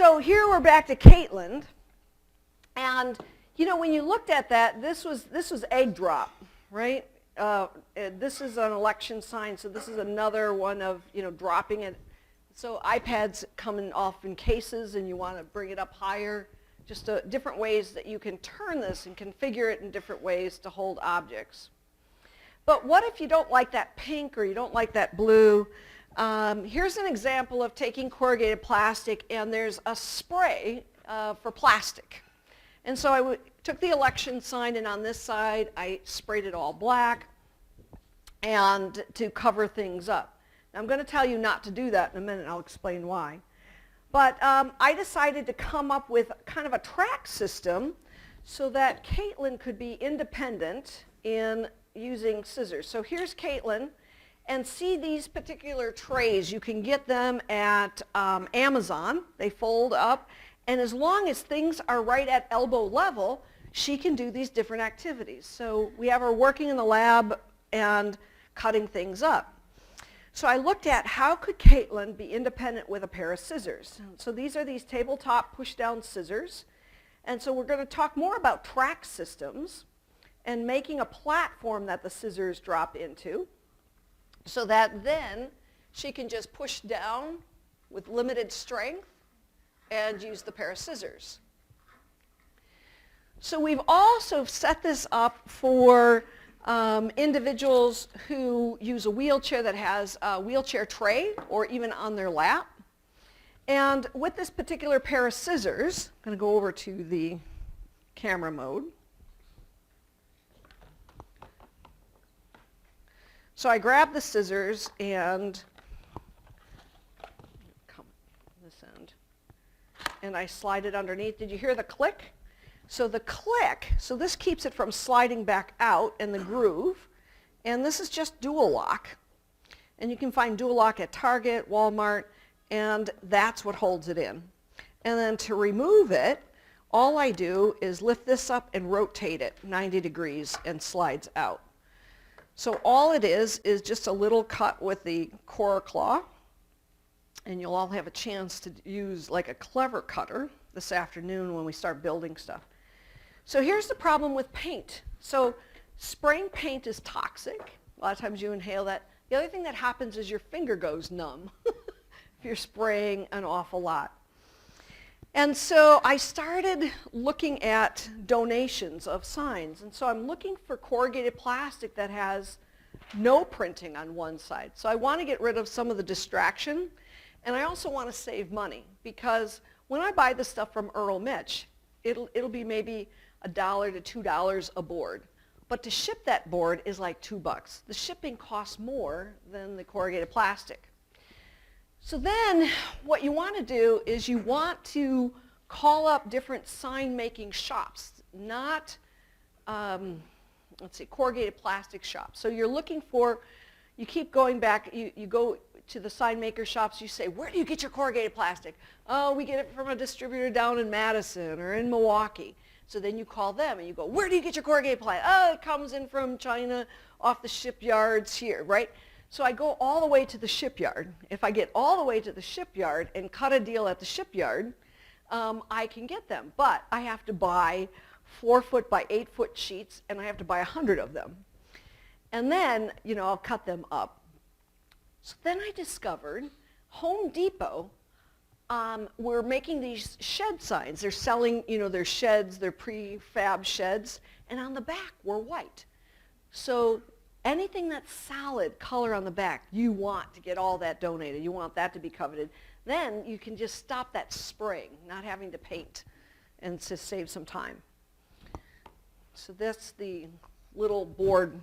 So here we're back to Caitlin, and you know, when you looked at that, this was egg drop, right? This is an election sign, so this is another one of, you know, dropping it. So iPads coming off in cases, and you want to bring it up higher. Just different ways that you can turn this and configure it in different ways to hold objects. But what if you don't like that pink or you don't like that blue? Here's an example of taking corrugated plastic, and there's a spray for plastic. And so I took the election sign, and on this side I sprayed it all black and to cover things up. Now I'm going to tell you not to do that in a minute, and I'll explain why. But I decided to come up with kind of a track system so that Caitlin could be independent in using scissors. So here's Caitlin, and see these particular trays. You can get them at Amazon. They fold up, and as long as things are right at elbow level, she can do these different activities. So we have her working in the lab and cutting things up. So I looked at how could Caitlin be independent with a pair of scissors. So these are these tabletop push-down scissors. And so we're going to talk more about track systems and making a platform that the scissors drop into, so that then she can just push down with limited strength and use the pair of scissors. So we've also set this up for individuals who use a wheelchair that has a wheelchair tray or even on their lap. And with this particular pair of scissors, I'm going to go over to the camera mode. So I grab the scissors and come this end, and I slide it underneath. Did you hear the click? So the click, so this keeps it from sliding back out in the groove, and this is just dual lock. And you can find dual lock at Target, Walmart, and that's what holds it in. And then to remove it, all I do is lift this up and rotate it 90 degrees and slides out. So all it is just a little cut with the core claw, and you'll all have a chance to use like a clever cutter this afternoon when we start building stuff. So here's the problem with paint. So spraying paint is toxic. A lot of times you inhale that. The other thing that happens is your finger goes numb if you're spraying an awful lot. And so I started looking at donations of signs. And so I'm looking for corrugated plastic that has no printing on one side. So I want to get rid of some of the distraction. And I also want to save money, because when I buy the stuff from Earl Mitch, it'll be maybe $1 to $2 a board. But to ship that board is like $2. The shipping costs more than the corrugated plastic. So then what you want to do is you want to call up different sign-making shops, not, let's see, corrugated plastic shops. So you're looking for, you keep going back, you go to the sign maker shops, you say, where do you get your corrugated plastic? Oh, we get it from a distributor down in Madison or in Milwaukee. So then you call them and you go, where do you get your corrugated plastic? Oh, it comes in from China off the shipyards here, right? So I go all the way to the shipyard. If I get all the way to the shipyard and cut a deal at the shipyard, I can get them. But I have to buy 4-foot by 8-foot sheets, and I have to buy 100 of them. And then, you know, I'll cut them up. So then I discovered Home Depot were making these shed signs. They're selling, you know, their sheds, their prefab sheds, and on the back were white. So anything that's solid color on the back, you want to get all that donated. You want that to be coveted. Then you can just stop that spraying, not having to paint, and to save some time. So that's the little board.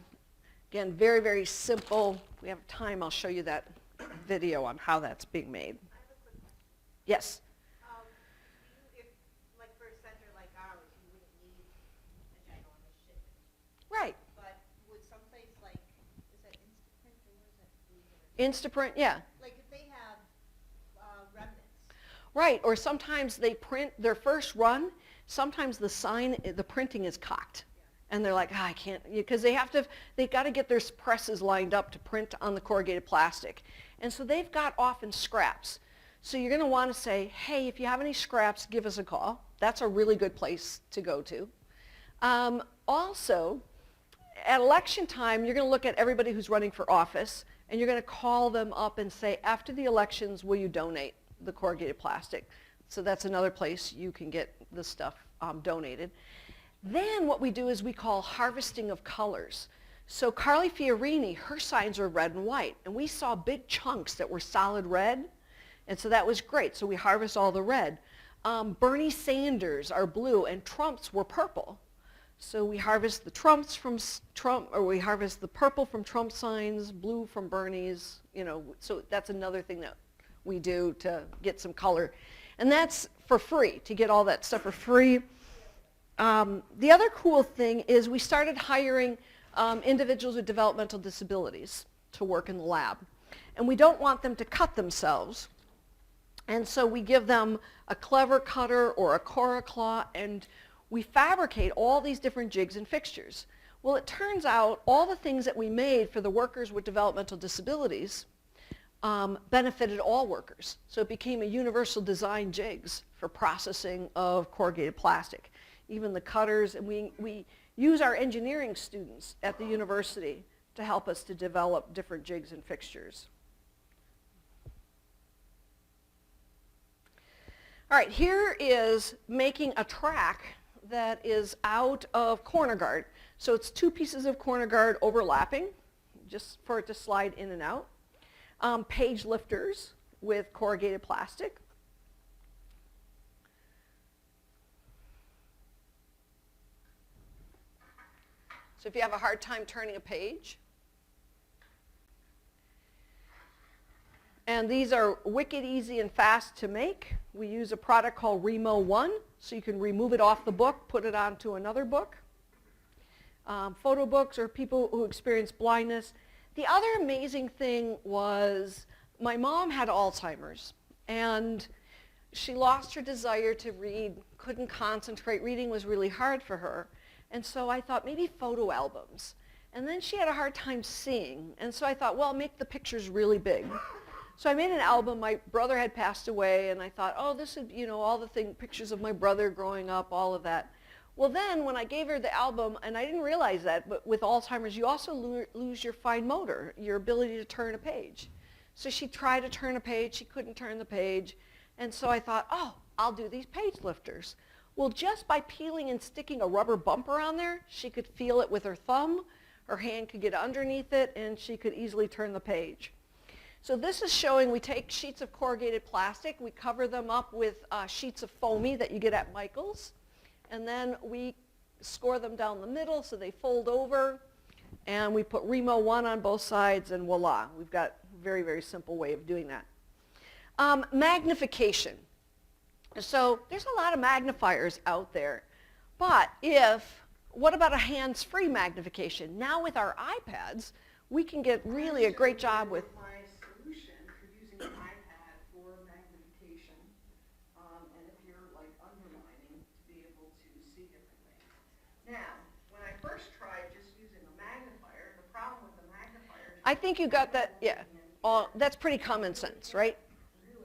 Again, very, very simple. If we have time, I'll show you that video on how that's being made. Yes? If, like for a center like ours, you wouldn't need a ginormous shipment. Right. But would someplace like, is that Instaprint or what is that? Instaprint, yeah. Like if they have remnants. Right, or sometimes they print their first run, sometimes the sign, the printing is cocked. And they're like, I can't, because they've got to get their presses lined up to print on the corrugated plastic. And so they've got often scraps. So you're going to want to say, hey, if you have any scraps, give us a call. That's a really good place to go to. Also, at election time, you're going to look at everybody who's running for office, and you're going to call them up and say, after the elections, will you donate the corrugated plastic? So that's another place you can get the stuff donated. Then what we do is we call harvesting of colors. So Carly Fiorini, her signs are red and white, and we saw big chunks that were solid red, and so that was great. So we harvest all the red. Bernie Sanders are blue, and Trump's were purple. So we harvest the Trumps from Trump, or we harvest the purple from Trump signs, blue from Bernie's, so that's another thing that we do to get some color. And that's for free, to get all that stuff for free. The other cool thing is we started hiring individuals with developmental disabilities to work in the lab. And we don't want them to cut themselves. And so we give them a clever cutter or a Cora claw, and we fabricate all these different jigs and fixtures. Well, it turns out all the things that we made for the workers with developmental disabilities benefited all workers. So it became a universal design jigs for processing of corrugated plastic. Even the cutters, and we use our engineering students at the university to help us to develop different jigs and fixtures. All right, here is making a track that is out of corner guard. So it's two pieces of corner guard overlapping, just for it to slide in and out. Page lifters with corrugated plastic. So if you have a hard time turning a page. And these are wicked easy and fast to make. We use a product called Remo 1, so you can remove it off the book, put it onto another book. Photo books or people who experience blindness. The other amazing thing was my mom had Alzheimer's, and she lost her desire to read, couldn't concentrate. Reading was really hard for her. And so I thought maybe photo albums. And then she had a hard time seeing. And so I thought, well, make the pictures really big. So I made an album. My brother had passed away, and I thought, oh, this would, all the pictures of my brother growing up, all of that. Well, then when I gave her the album, and I didn't realize that, but with Alzheimer's, you also lose your fine motor, your ability to turn a page. So she tried to turn a page. She couldn't turn the page. And so I thought, oh, I'll do these page lifters. Well, just by peeling and sticking a rubber bumper on there, she could feel it with her thumb. Her hand could get underneath it, and she could easily turn the page. So this is showing we take sheets of corrugated plastic, we cover them up with sheets of foamy that you get at Michael's, and then we score them down the middle so they fold over, and we put Remo 1 on both sides, and voila. We've got a very, very simple way of doing that. Magnification. So there's a lot of magnifiers out there, but what about a hands-free magnification? Now with our iPads, we can get really a great job with my solution for using an iPad for magnification, and if you're like underlining, to be able to see different things. Now, when I first tried just using a magnifier, the problem with the magnifier is I think you got that, yeah. That's pretty common sense, right?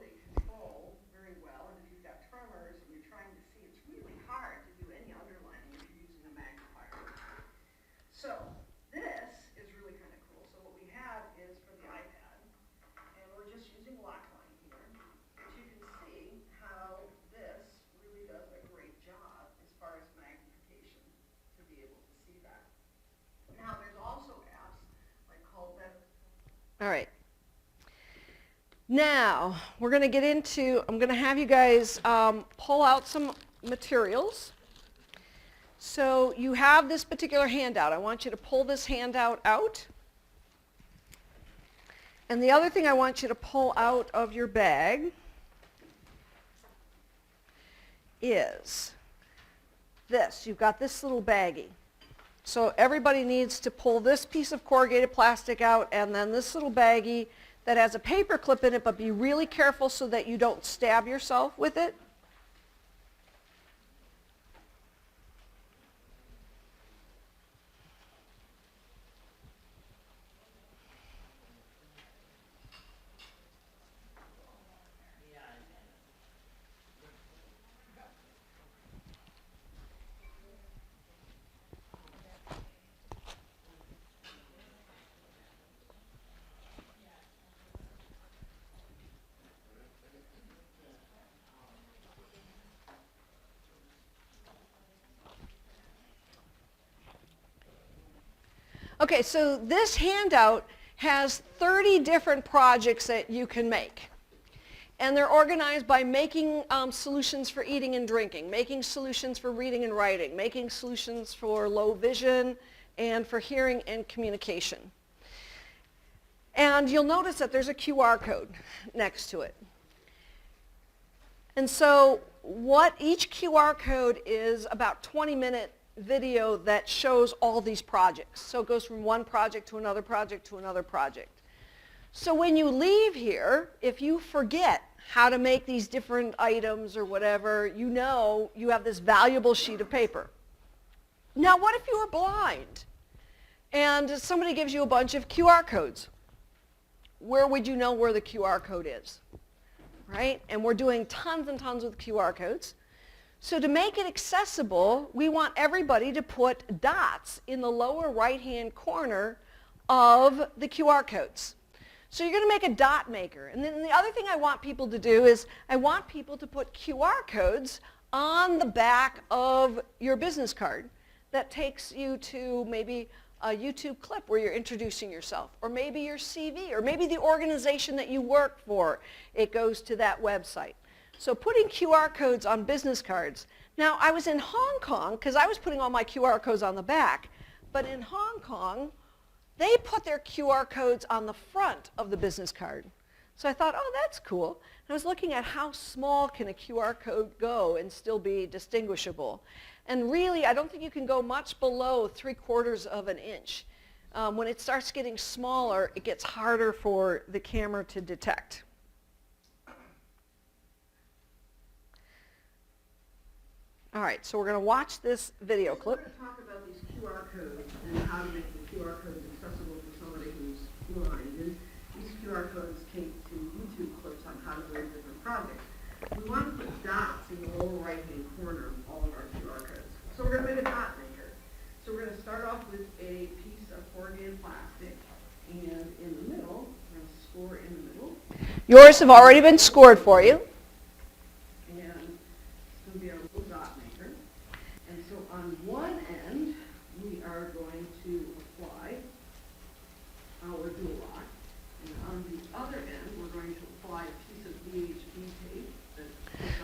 really control very well, and if you've got tremors and you're trying to see, it's really hard to do any underlining if you're using a magnifier. So this is really kind of cool. So what we have is for the iPad, and we're just using Lockline here, but you can see how this really does a great job as far as magnification to be able to see that. Now there's also apps like called that. All right. Now, we're going to get into, I'm going to have you guys pull out some materials. So you have this particular handout. I want you to pull this handout out. And the other thing I want you to pull out of your bag is this. You've got this little baggie. So everybody needs to pull this piece of corrugated plastic out, and then this little baggie that has a paper clip in it, but be really careful so that you don't stab yourself with it. Okay, so this handout has 30 different projects that you can make. And they're organized by making solutions for eating and drinking, making solutions for reading and writing, making solutions for low vision, and for hearing and communication. And you'll notice that there's a QR code next to it. And so what each QR code is about 20-minute video that shows all these projects. So it goes from one project to another project to another project. So when you leave here, if you forget how to make these different items or whatever, you know you have this valuable sheet of paper. Now what if you were blind and somebody gives you a bunch of QR codes? Where would you know where the QR code is? Right? And we're doing tons and tons with QR codes. So to make it accessible, we want everybody to put dots in the lower right-hand corner of the QR codes. So you're going to make a dot maker. And then the other thing I want people to do is I want people to put QR codes on the back of your business card that takes you to maybe a YouTube clip where you're introducing yourself, or maybe your CV, or maybe the organization that you work for, it goes to that website. So putting QR codes on business cards. Now I was in Hong Kong because I was putting all my QR codes on the back, but in Hong Kong, they put their QR codes on the front of the business card. So I thought, oh, that's cool. And I was looking at how small can a QR code go and still be distinguishable. And really, I don't think you can go much below 3/4 of an inch. When it starts getting smaller, it gets harder for the camera to detect. All right, so we're going to watch this video clip. We're going to talk about these QR codes and how to make the QR codes accessible to somebody who's blind. And these QR codes take to YouTube clips on how to do different projects. We want to put dots in the lower right-hand corner of all of our QR codes. So we're going to make a dot maker. So we're going to start off with a piece of corrugated plastic, and in the middle, we're going to score in the middle. Yours have already been scored for you. And it's going to be our little dot maker. And so on one end, we are going to apply our dual lock. And on the other end, we're going to apply a piece of VHB tape.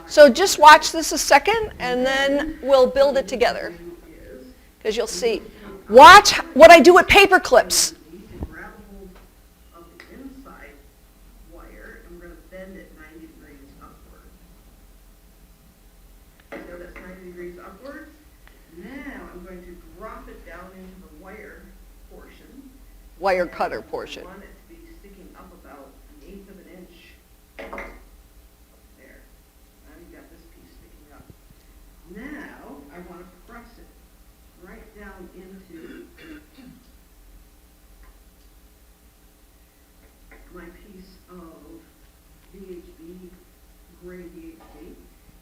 So just watch this a second, and then we'll build it together, because you'll see. Watch what I do with paper clips. Grab a hold of the inside wire, and we're going to bend it 90 degrees upward. So that's 90 degrees upward. Now I'm going to drop it down into the wire portion. Wire cutter portion. I want it to be sticking up about 1/8 of an inch. There. Now you've got this piece sticking up. Now I want to press it right down into my piece of VHB, gray VHB.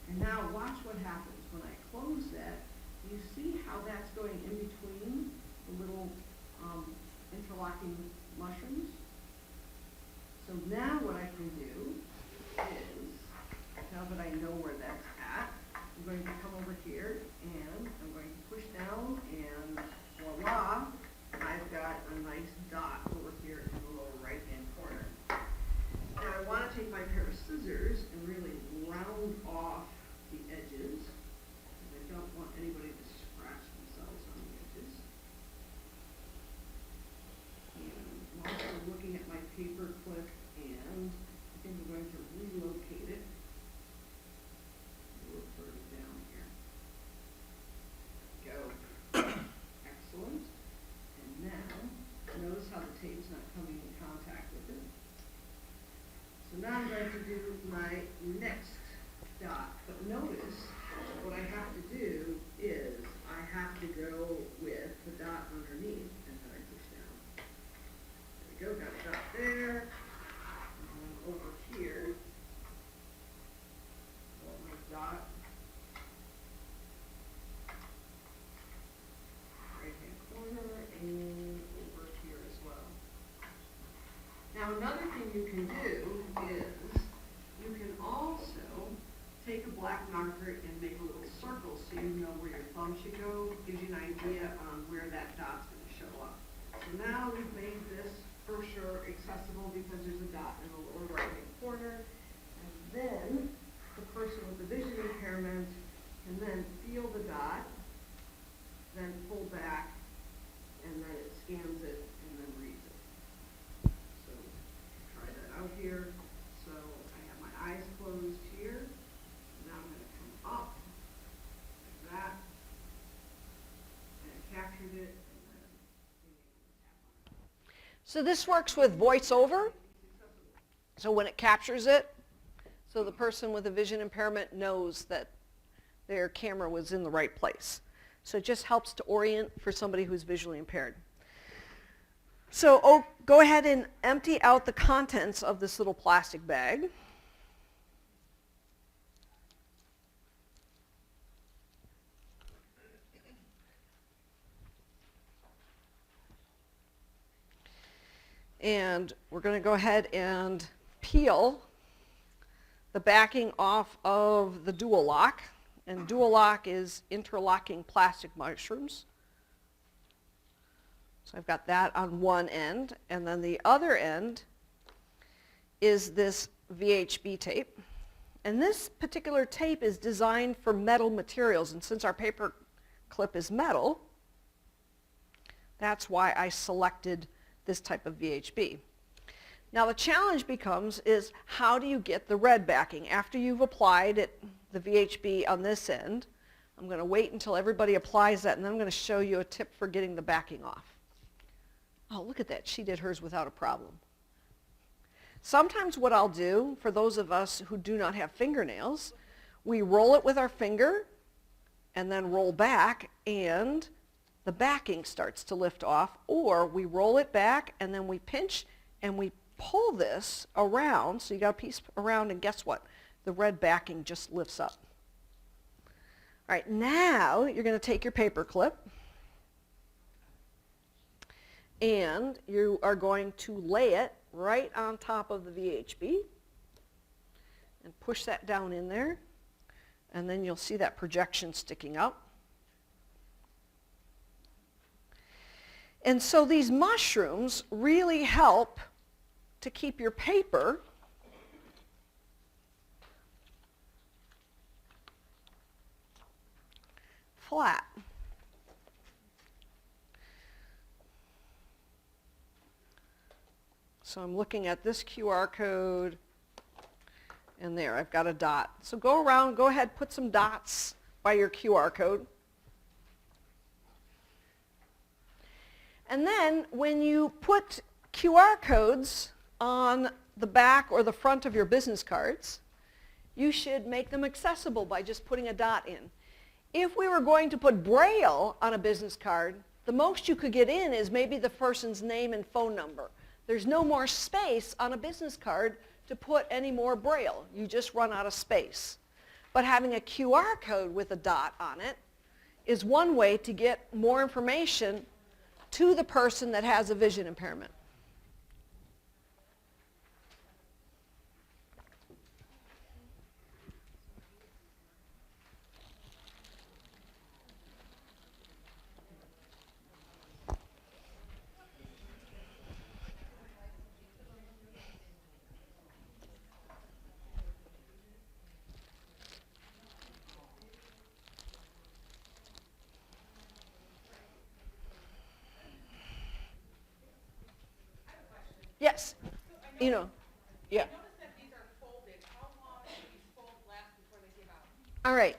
And now watch what happens. When I close that, you see how that's going in between the little interlocking mushrooms? So now what I can do is, now that I know where that's at, I'm going to come over here and I'm going to push down, and voila, I've got a nice dot over here in the lower right-hand corner. Now I want to take my pair of scissors and really round off the edges. I don't want anybody to scratch themselves on the edges. And I'm also looking at my paper clip, and I think I'm going to relocate it. We'll put it down here. Go. Excellent. And now, notice how the tape's not coming in contact with it. So now I'm going to do my next dot. But notice, what I have to do is I have to go with the dot underneath, and then I push down. There we go, got a dot there. And then over here, got my dot. Right-hand corner, and over here as well. Now another thing you can do is you can also take a black marker and make a little circle so you know where your thumb should go. Gives you an idea on where that dot's going to show up. So So now we've made this brochure accessible because there's a dot in the lower right-hand corner. And then the person with the vision impairment can then feel the dot, then pull back, and then it scans it and then reads it. So try that out here. So I have my eyes closed here. Now I'm going to come up like that. And I captured it. And then being able to tap on it. So this works with voiceover. So when it captures it, so the person with a vision impairment knows that their camera was in the right place. So it just helps to orient for somebody who's visually impaired. So go ahead and empty out the contents of this little plastic bag. And we're going to go ahead and peel the backing off of the dual lock. And dual lock is interlocking plastic mushrooms. So I've got that on one end. And then the other end is this VHB tape. And this particular tape is designed for metal materials. And since our paper clip is metal, that's why I selected this type of VHB. Now the challenge becomes is how do you get the red backing? After you've applied it, the VHB on this end, I'm going to wait until everybody applies that, and then I'm going to show you a tip for getting the backing off. Oh, look at that. She did hers without a problem. Sometimes what I'll do, for those of us who do not have fingernails, we roll it with our finger and then roll back, and the backing starts to lift off, or we roll it back and then we pinch and we pull this around, so you got a piece around, and guess what? The red backing just lifts up. All right, now you're going to take your paper clip and you are going to lay it right on top of the VHB and push that down in there, and then you'll see that projection sticking up. And so these mushrooms really help to keep your paper flat. So I'm looking at this QR code, and there, I've got a dot. So go around, go ahead, put some dots by your QR code. And then when you put QR codes on the back or the front of your business cards, you should make them accessible by just putting a dot in. If we were going to put Braille on a business card, the most you could get in is maybe the person's name and phone number. There's no more space on a business card to put any more Braille. You just run out of space. But having a QR code with a dot on it is one way to get more information to the person that has a vision impairment. Yes, you know, yeah. I noticed that these are folded. How long do these folds last before they give out? All right.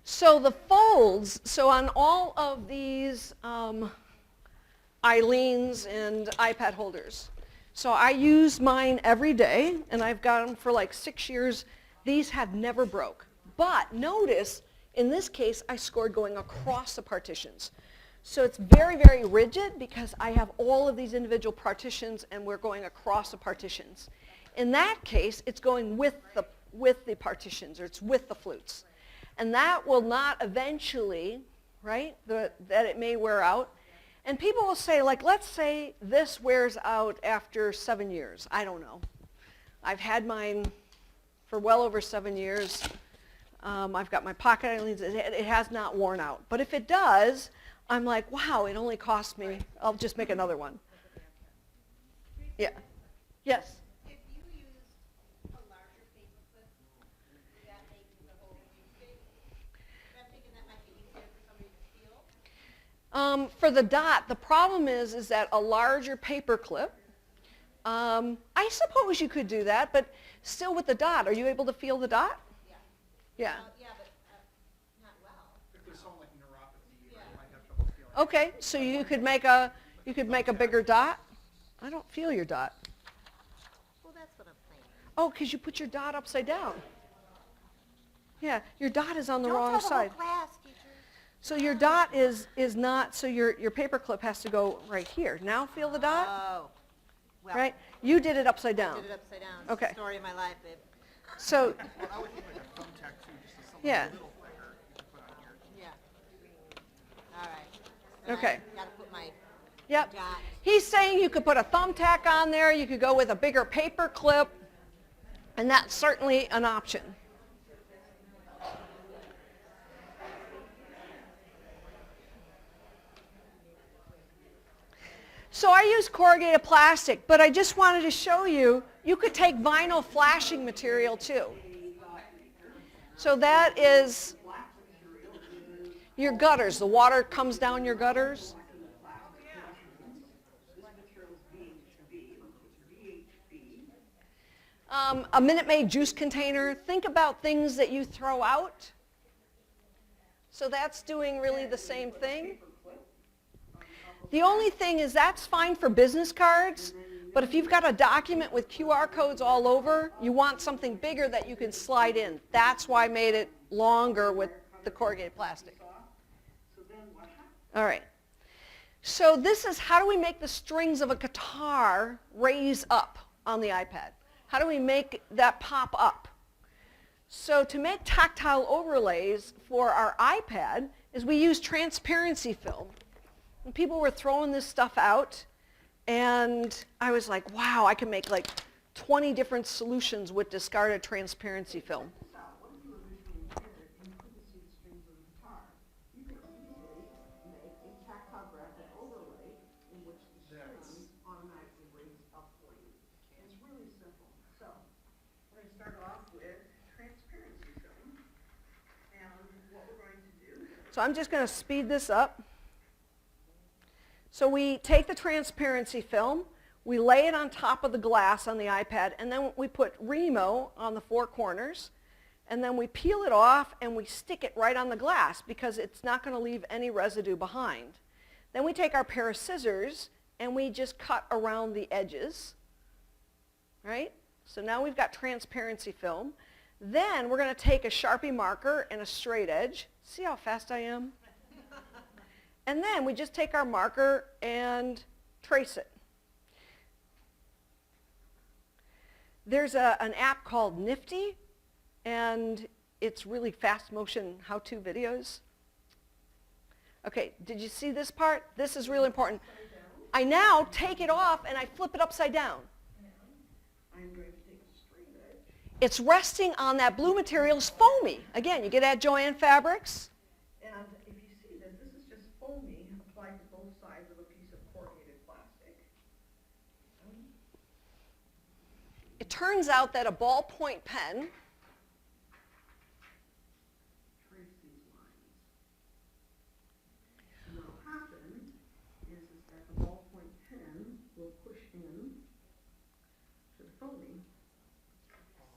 So the folds, so on all of these Eileen's and iPad holders, so I use mine every day, and I've got them for like 6 years. These have never broke. But notice, in this case, I scored going across the partitions. So it's very, very rigid because I have all of these individual partitions and we're going across the partitions. In that case, it's going with the partitions, or it's with the flutes. And that will not eventually, right, that it may wear out. And people will say, like, let's say this wears out after 7 years. I don't know. I've had mine for well over 7 years. I've got my pocket Eileen's. It has not worn out. But if it does, I'm like, wow, it only cost me, I'll just make another one. Yeah. Yes. If you used a larger paper clip, would that make the whole thing big? I'm thinking that might be easier for somebody to feel. For the dot, the problem is that a larger paper clip, I suppose you could do that, but still with the dot, are you able to feel the dot? Yeah. Yeah. Yeah, but not well. If there's someone like neuropathy, Yeah. I might have trouble feeling. Okay, so you could make a bigger dot. I don't feel your dot. Well, that's what I'm playing. Oh, because you put your dot upside down. Yeah, your dot is on the Don't wrong tell the side. whole class, teacher. So your dot is not, so your paper clip has to go right here. Now feel the dot, Oh. Well, right? You did it upside I down. did it upside down. It's Okay. the story of my life, babe. So, Well, I would think like a thumbtack too, just as something Yeah. a little thicker you can put on here. Yeah. All right. And Okay. I gotta put my yep. dot. He's saying you could put a thumbtack on there, you could go with a bigger paper clip, and that's certainly an option. So I use corrugated plastic, but I just wanted to show you, you could take vinyl flashing material too. So that is your gutters. The water comes down your gutters. A Minute Maid juice container. Think about things that you throw out. So that's doing really the same thing. The only thing is that's fine for business cards, but if you've got a document with QR codes all over, you want something bigger that you can slide in. That's why I made it longer with the corrugated plastic. All right. So this is how do we make the strings of a guitar raise up on the iPad? How do we make that pop up? So to make tactile overlays for our iPad is we use transparency film. And people were throwing this stuff out, and I was like, wow, I can make like 20 different solutions with discarded transparency film. What if you were visually impaired and you couldn't see the strings of the guitar? You could easily make a tactile graphic overlay in which the strings automatically raise up for you. It's really simple. So we're going to start off with transparency film. And what we're going to do. So I'm just going to speed this up. So we take the transparency film, we lay it on top of the glass on the iPad, and then we put Remo on the four corners, and then we peel it off and we stick it right on the glass because it's not going to leave any residue behind. Then we take our pair of scissors and we just cut around the edges, right? So now we've got transparency film. Then we're going to take a Sharpie marker and a straight edge. See how fast I am? And then we just take our marker and trace it. There's an app called Nifty, and it's really fast motion how-to videos. Okay, did you see this part? This is really important. I now take it off and I flip it upside down. I'm going to take a straight edge. It's resting on that blue material. It's foamy. Again, you get it at Joann Fabrics. And if you see this, this is just foamy applied to both sides of a piece of corrugated plastic. It turns out that a ballpoint pen Trace these lines. And what will happen is that the ballpoint pen will push in to the foamy,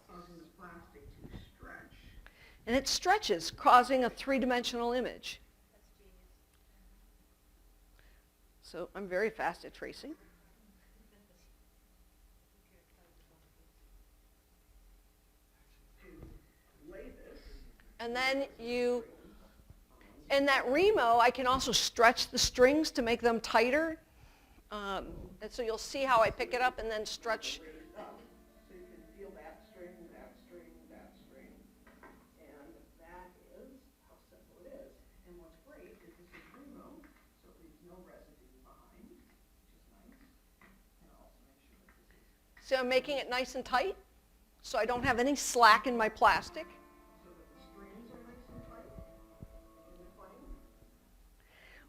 causing the plastic to stretch. and it stretches, causing a three-dimensional image. That's genius. So I'm very fast at tracing. To lay this, And then in that Remo, I can also stretch the strings to make them tighter. And so you'll see how I pick it up and then stretch. raised up, so you can feel that string, that string, that string. And that is how simple it is. And what's great is this is Remo, so it leaves no residue behind, which is nice. And I'll also make sure that this is So I'm making it nice and tight so I don't have any slack in my plastic. so that the strings are nice and tight in the plane.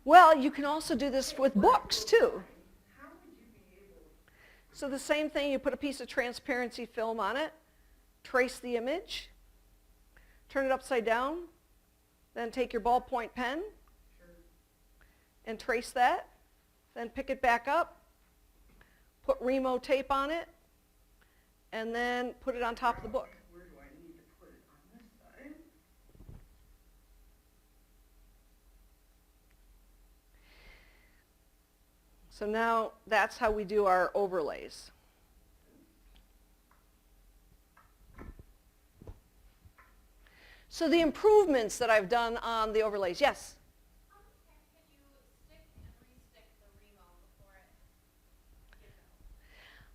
Well, you can also do this with books too. How would you be able, So the same thing, you put a piece of transparency film on it, trace the image, turn it upside down, then take your ballpoint pen and trace that, then pick it back up, put Remo tape on it, and then put it on top of the book. where do I need to put it on this side? So now that's how we do our overlays. So the improvements that I've done on the overlays, yes? How much time can you stick and re-stick the Remo before it gives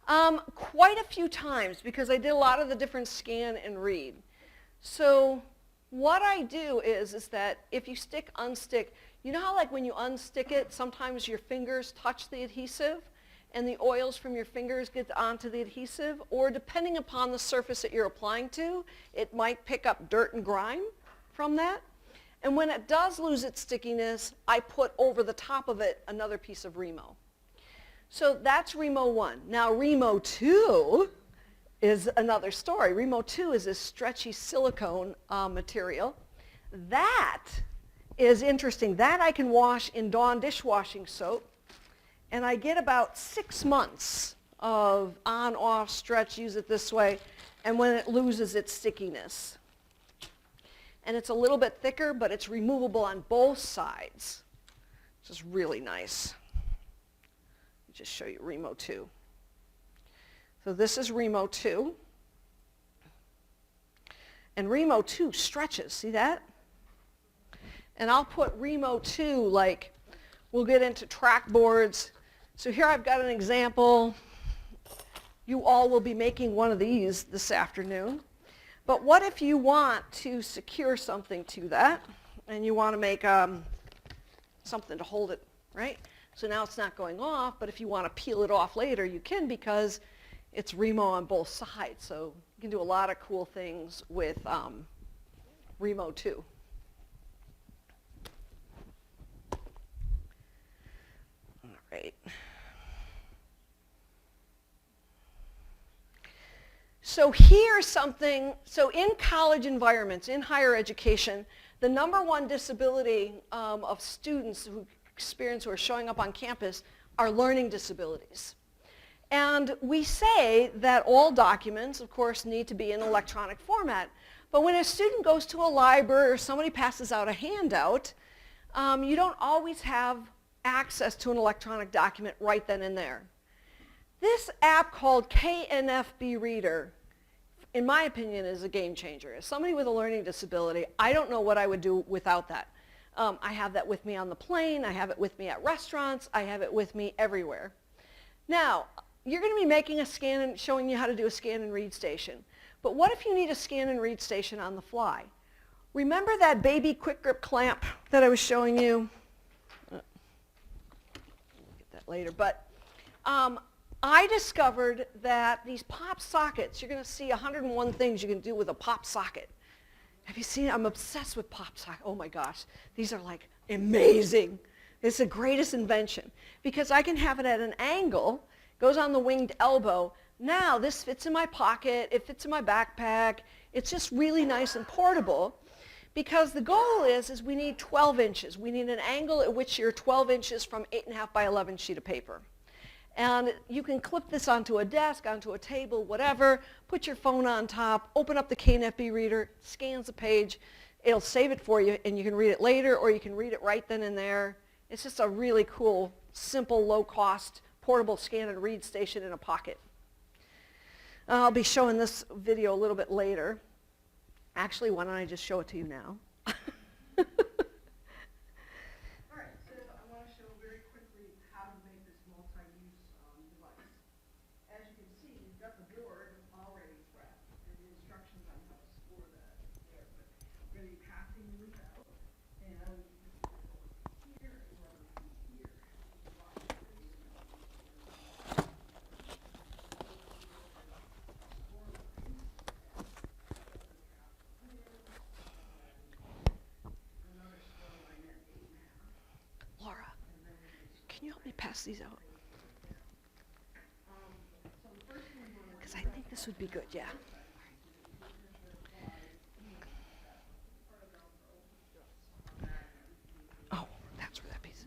out? Quite a few times because I did a lot of the different scan and read. So what I do is that if you stick, unstick, you know how like when you unstick it, sometimes your fingers touch the adhesive and the oils from your fingers get onto the adhesive? Or depending upon the surface that you're applying to, it might pick up dirt and grime from that. And when it does lose its stickiness, I put over the top of it another piece of Remo. So that's Remo 1. Now Remo 2 is another story. Remo 2 is this stretchy silicone material. That is interesting. That I can wash in Dawn dishwashing soap, and I get about 6 months of on-off stretch, use it this way, and when it loses its stickiness. And it's a little bit thicker, but it's removable on both sides, which is really nice. Just show you Remo 2. So this is Remo 2. And Remo 2 stretches, see that? And I'll put Remo 2, like, we'll get into track boards. So here I've got an example. You all will be making one of these this afternoon. But what if you want to secure something to that, and you want to make something to hold it, right? So now it's not going off, but if you want to peel it off later, you can because it's Remo on both sides. So you can do a lot of cool things with Remo 2. All right. So here's something, so in college environments, in higher education, the number one disability of students who are showing up on campus are learning disabilities. And we say that all documents, of course, need to be in electronic format. But when a student goes to a library or somebody passes out a handout, you don't always have access to an electronic document right then and there. This app called KNFB Reader, in my opinion, is a game changer. As somebody with a learning disability, I don't know what I would do without that. I have that with me on the plane. I have it with me at restaurants. I have it with me everywhere. Now, you're going to be making a scan and showing you how to do a scan and read station. But what if you need a scan and read station on the fly? Remember that baby quick grip clamp that I was showing you? Get that later. But I discovered that these pop sockets, you're going to see 101 things you can do with a pop socket. Have you seen it? I'm obsessed with pop sockets. Oh my gosh, these are like amazing. It's the greatest invention because I can have it at an angle, goes on the winged elbow. Now this fits in my pocket, it fits in my backpack. It's just really nice and portable because the goal is we need 12 inches. We need an angle at which you're 12 inches from 8.5 by 11 sheet of paper. And you can clip this onto a desk, onto a table, whatever, put your phone on top, open up the KNFB reader, scans the page, it'll save it for you and you can read it later or you can read it right then and there. It's just a really cool, simple, low-cost, portable scan and read station in a pocket. I'll be showing this video a little bit later. Actually, why don't I just show it to you now? All right, so I want to show very quickly how to make this multi-use device. As you can see, you've got the board already prepped, and the instructions on how to score that is there. But we're going to be passing these out, and here and run from here. You can watch the video. Laura. test these out. Because I think this would be good, yeah. Oh, that's where that piece is.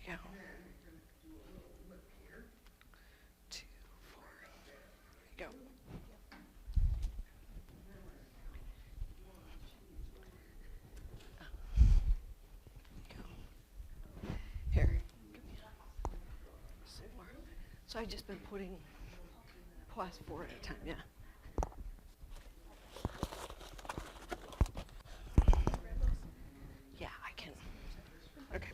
There you go. 2, 4. There you go. Here. Some more. So I've just been putting pause 4 at a time, yeah. Yeah, I can. Okay.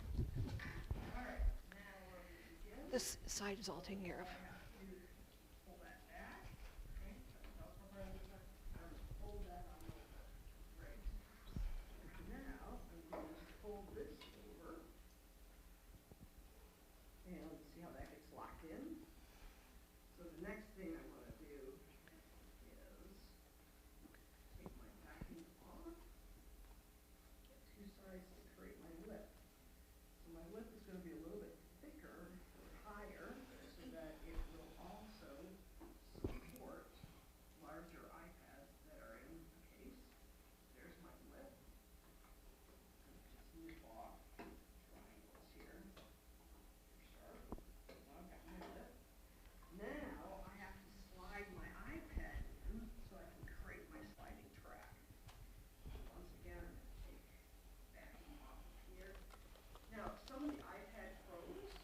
This side is all taken care of. Now, I'm going to fold this over. And let's see how that gets locked in. So the next thing I want to do is take my backing off, get 2 sides to create my lip. So my lip is going to be a little bit thicker or higher so that it will also support larger iPads that are in the case. There's my lip. Just move off triangles here. Sharp. Now I've got my lip. Now I have to slide my iPad in so I can create my sliding track. Once again, I'm going to take backing off of here. Now, some of the iPad Pros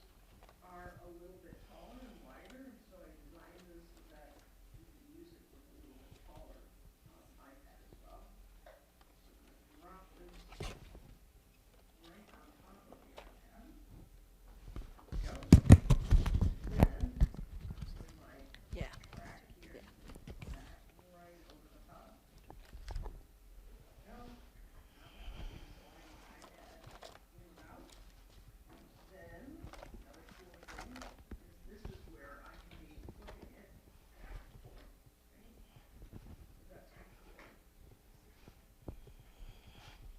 are a little bit taller and wider, so I designed this so that you can use it with a little bit taller iPad as well. So I'm going to drop this right on top of the iPad. Go. Then, my Yeah. track here, back right over the top. Go. Slide my iPad in and out. Then, another cool thing is this is where I can be flipping it back and forth. Okay? So that's kind of cool.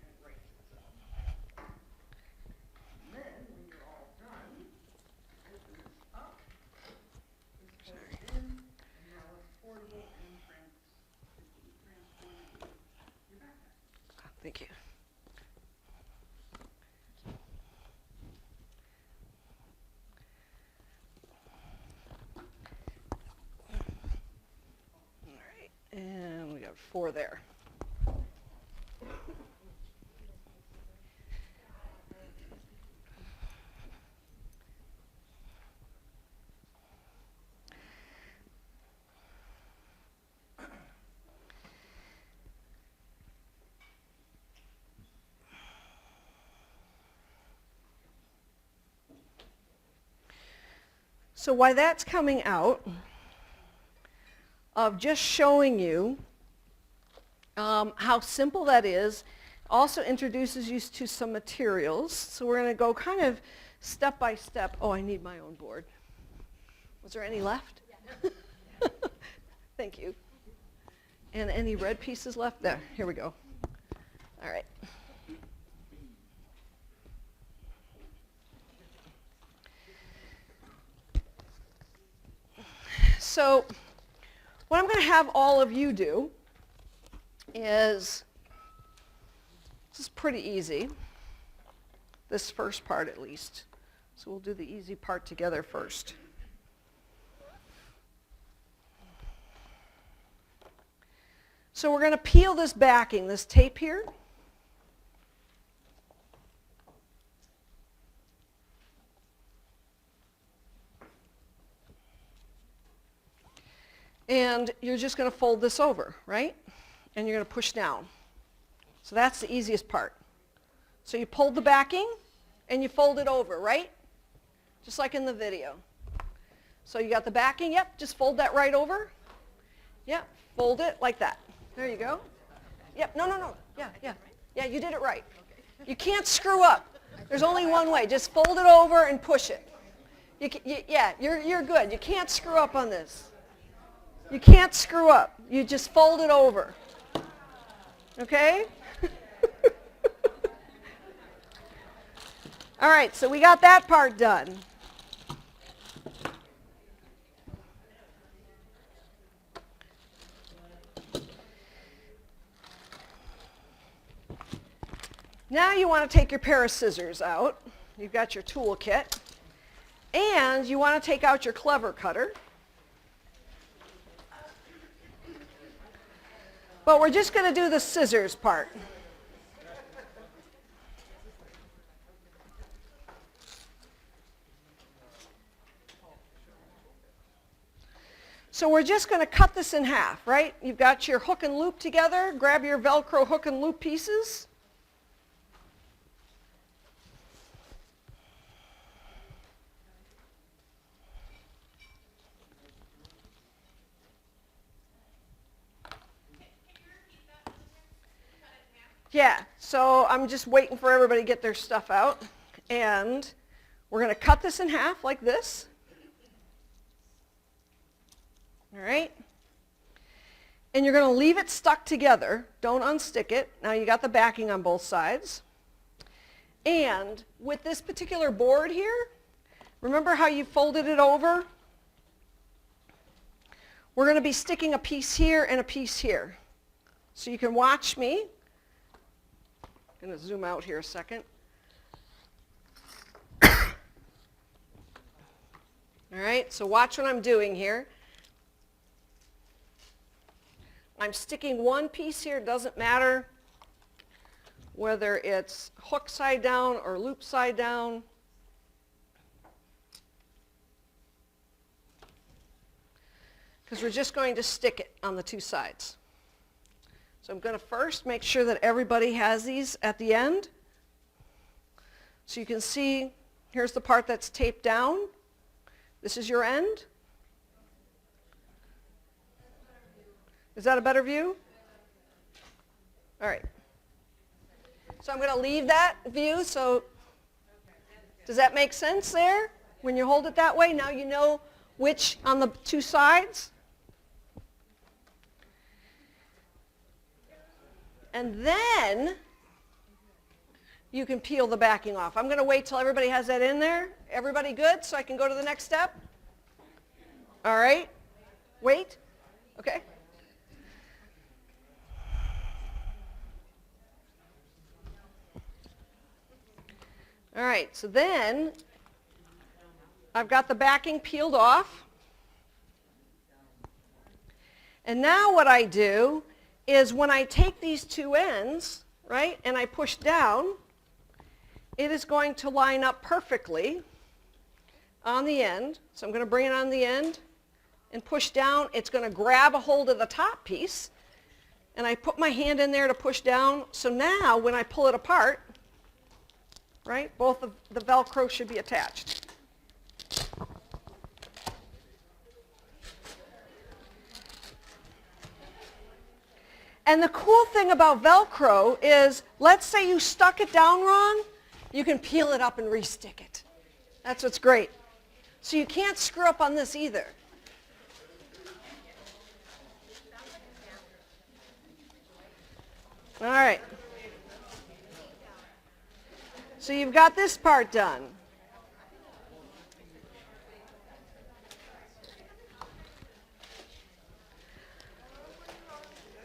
And it writes itself. And then, when you're all done, open this up. This goes in, and now it's portable and transported your backpack. Thank you. All right, and we got 4 there. So while that's coming out, of just showing you how simple that is, also introduces you to some materials. So we're going to go kind of step by step. Oh, I need my own board. Was there any left? Yeah. Thank you. And any red pieces left? There, here we go. All right. So what I'm going to have all of you do is, this is pretty easy, this first part at least. So we'll do the easy part together first. So we're going to peel this backing, this tape here. And you're just going to fold this over, right? And you're going to push down. So that's the easiest part. So you pulled the backing and you fold it over, right? Just like in the video. So you got the backing, yep, just fold that right over. Yep, fold it like that. There you go. Yep, no. Yeah, you did it right. You can't screw up. There's only one way. Just fold it over and push it. You're good. You can't screw up on this. You can't screw up. You just fold it over. Okay? All right, so we got that part done. Now you want to take your pair of scissors out. You've got your tool kit. And you want to take out your clever cutter. But we're just going to do the scissors part. So we're just going to cut this in half, right? You've got your hook and loop together. Grab your Velcro hook and loop pieces. Yeah, so I'm just waiting for everybody to get their stuff out. And we're going to cut this in half like this. All right? And you're going to leave it stuck together. Don't unstick it. Now you got the backing on both sides. And with this particular board here, remember how you folded it over? We're going to be sticking a piece here and a piece here. So you can watch me. I'm going to zoom out here a second. All right, so watch what I'm doing here. I'm sticking one piece here, doesn't matter whether it's hook side down or loop side down. Because we're just going to stick it on the two sides. So I'm going to first make sure that everybody has these at the end. So you can see, here's the part that's taped down. This is your end. Is that a better view? All right. So I'm going to leave that view. So does that make sense there? When you hold it that way, now you know which on the two sides. And then you can peel the backing off. I'm going to wait till everybody has that in there. Everybody good? So I can go to the next step? All right. Wait. Okay. All right. So then I've got the backing peeled off. And now what I do is when I take these two ends, right, and I push down, it is going to line up perfectly on the end. So I'm going to bring it on the end and push down. It's going to grab a hold of the top piece, and I put my hand in there to push down. So now when I pull it apart, right, both of the Velcro should be attached. And the cool thing about Velcro is, let's say you stuck it down wrong, you can peel it up and restick it. That's what's great. So you can't screw up on this either. All right. So you've got this part done.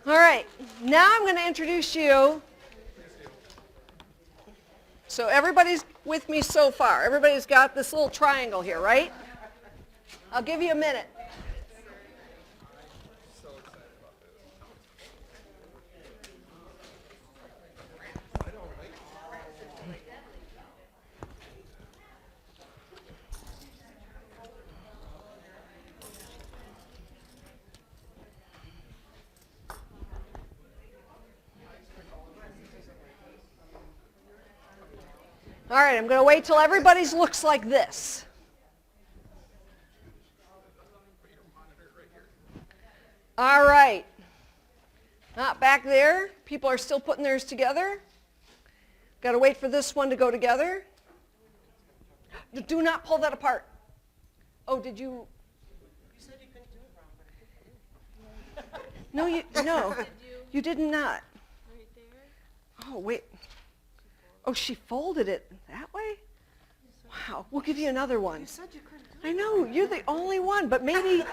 All right, now I'm going to introduce you. So everybody's with me so far. Everybody's got this little triangle here, right? I'll give you a minute. All right, I'm going to wait till everybody's looks like this. All right. Not back there. People are still putting theirs together. Got to wait for this one to go together. Do not pull that apart. Oh, did you? You said you couldn't do it wrong, but No, you did not. Right there. Oh, wait. Oh, she folded it that way? Wow, we'll give you another one. You said you couldn't do I know, you're the only one, but maybe...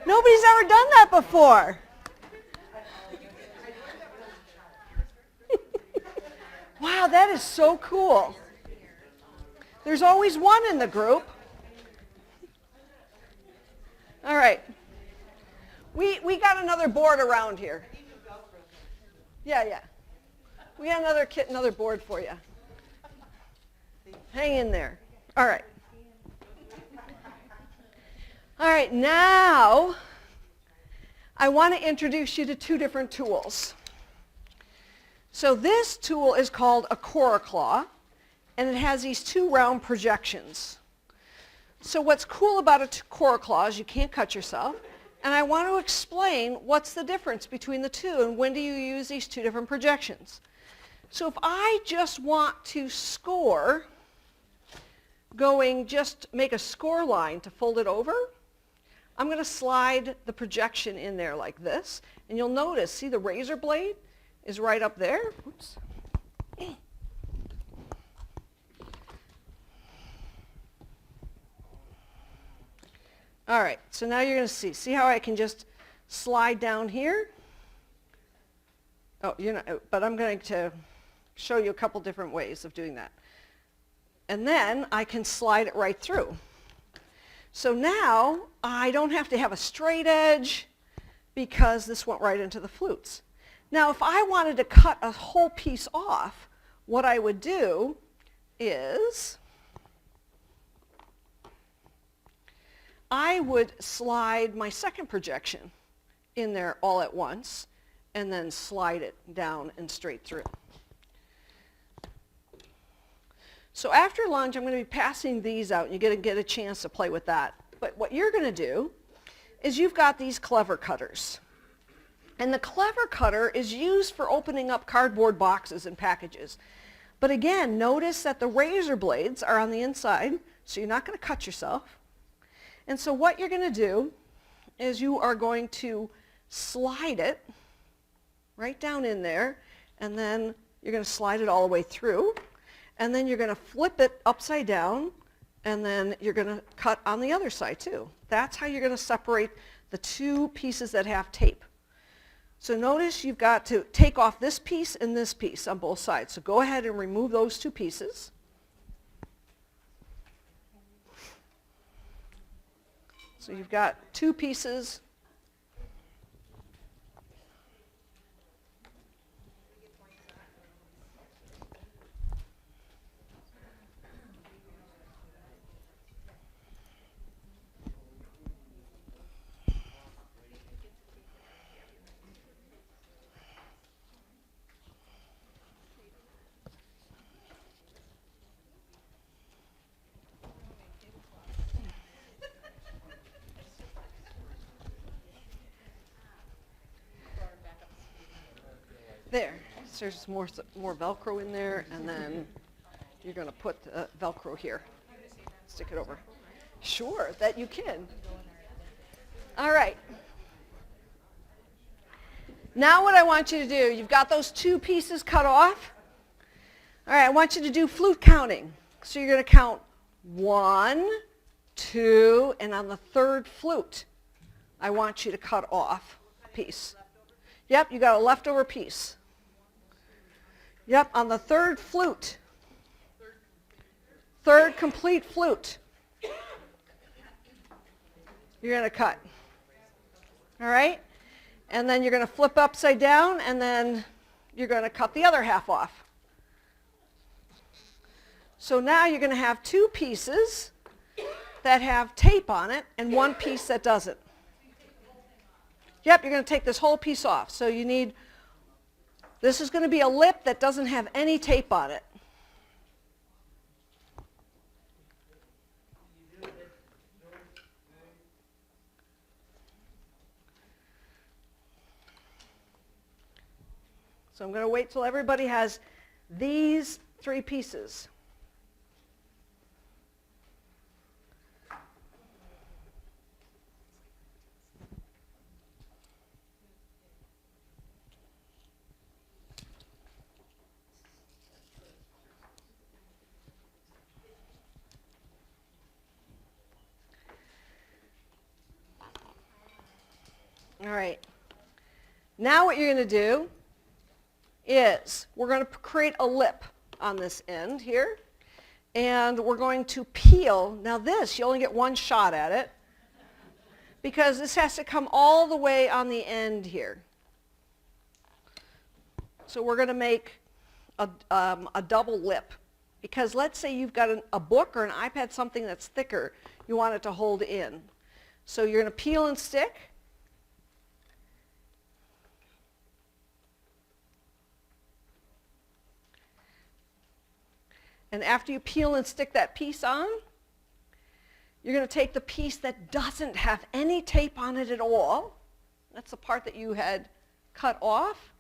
Nobody's ever done that before. Wow, that is so cool. There's always one in the group. All right. We got another board around here. Yeah. We got another board for you. Hang in there. All right. All right, now I want to introduce you to two different tools. So this tool is called a Claw, and it has these two round projections. So what's cool about a Claw is you can't cut yourself, and I want to explain what's the difference between the two and when do you use these two different projections. So if I just want to score, just make a score line to fold it over, I'm going to slide the projection in there like this, and you'll notice, see the razor blade is right up there. Oops. All right, so now you're going to see how I can just slide down here? Oh, but I'm going to show you a couple different ways of doing that. And then I can slide it right through. So now I don't have to have a straight edge because this went right into the flutes. Now if I wanted to cut a whole piece off, what I would do is I would slide my second projection in there all at once and then slide it down and straight through. So after lunch, I'm going to be passing these out, and you're going to get a chance to play with that. But what you're going to do is you've got these clever cutters. And the clever cutter is used for opening up cardboard boxes and packages. But again, notice that the razor blades are on the inside, so you're not going to cut yourself. And so what you're going to do is you are going to slide it right down in there, and then you're going to slide it all the way through. And then you're going to flip it upside down, and then you're going to cut on the other side too. That's how you're going to separate the two pieces that have tape. So notice you've got to take off this piece and this piece on both sides. So go ahead and remove those two pieces. So you've got two pieces. There. So there's more Velcro in there, and then you're going to put the Velcro here. Stick it over. Sure, that you can. All right. Now what I want you to do, you've got those two pieces cut off. All right, I want you to do flute counting. So you're going to count 1, 2, and on the third flute, I want you to cut off a piece. Yep, you got a leftover piece. Yep, on the third flute. Third complete flute. You're going to cut. All right? And then you're going to flip upside down, and then you're going to cut the other half off. So now you're going to have two pieces that have tape on it and one piece that doesn't. Yep, you're going to take this whole piece off. So you need, this is going to be a lip that doesn't have any tape on it. So I'm going to wait till everybody has these three pieces. All right. Now what you're going to do is we're going to create a lip on this end here. And we're going to peel. Now this, you only get one shot at it because this has to come all the way on the end here. So we're going to make a double lip because let's say you've got a book or an iPad, something that's thicker, you want it to hold in. So you're going to peel and stick. And after you peel and stick that piece on, you're going to take the piece that doesn't have any tape on it at all. That's the part that you had cut off.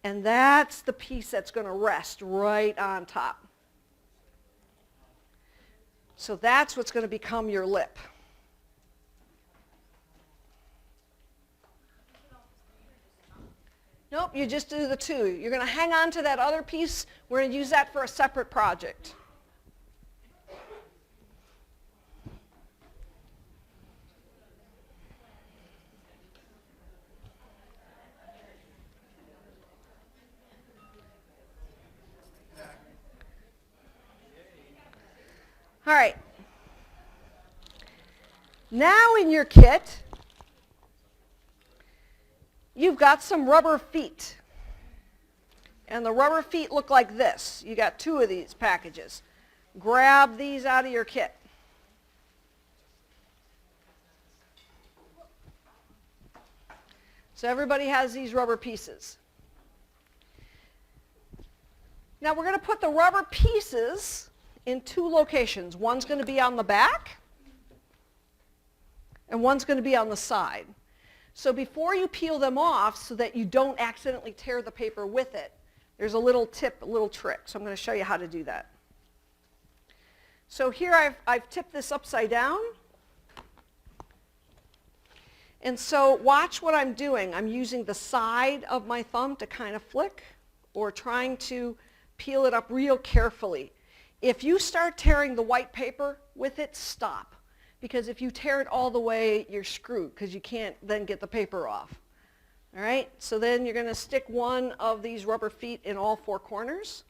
And that's the piece that's going to rest right on top. So that's what's going to become your lip. Nope, you just do the two. You're going to hang on to that other piece. We're going to use that for a separate project. All right. Now in your kit, you've got some rubber feet. And the rubber feet look like this. You got two of these packages. Grab these out of your kit. So everybody has these rubber pieces. Now we're going to put the rubber pieces in two locations. One's going to be on the back, and one's going to be on the side. So before you peel them off so that you don't accidentally tear the paper with it, there's a little tip, a little trick. So I'm going to show you how to do that. So here I've tipped this upside down. And so watch what I'm doing. I'm using the side of my thumb to kind of flick or trying to peel it up real carefully. If you start tearing the white paper with it, stop. Because if you tear it all the way, you're screwed because you can't then get the paper off. All right? So then you're going to stick one of these rubber feet in all four corners.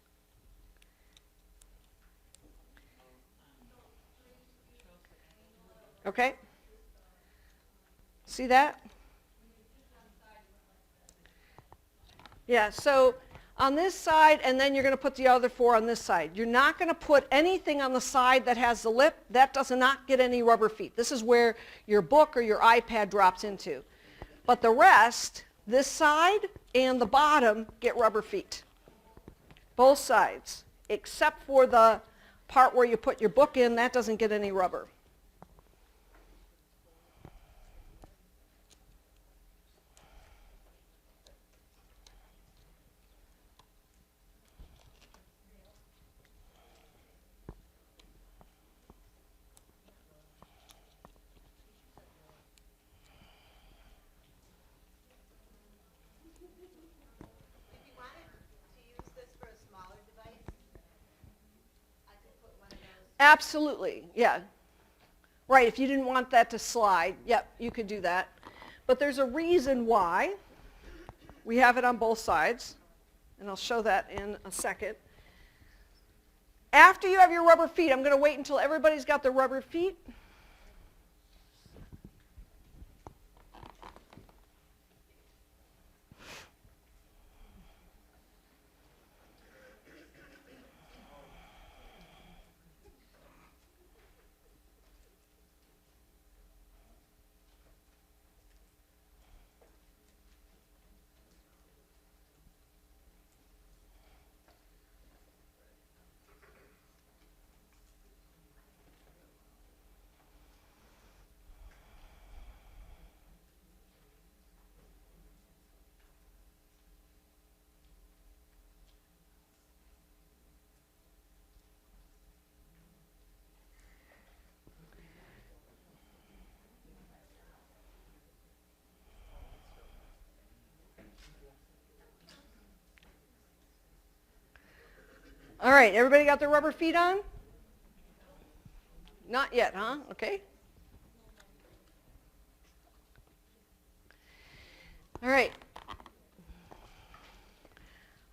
Okay? See that? Yeah, so on this side, and then you're going to put the other four on this side. You're not going to put anything on the side that has the lip. That does not get any rubber feet. This is where your book or your iPad drops into. But the rest, this side and the bottom, get rubber feet. Both sides, except for the part where you put your book in, that doesn't get any rubber. Absolutely, yeah. Right, if you didn't want that to slide, yep, you could do that. But there's a reason why we have it on both sides, and I'll show that in a second. After you have your rubber feet, I'm going to wait until everybody's got their rubber feet. All right, everybody got their rubber feet on? Not yet, huh? Okay. All right.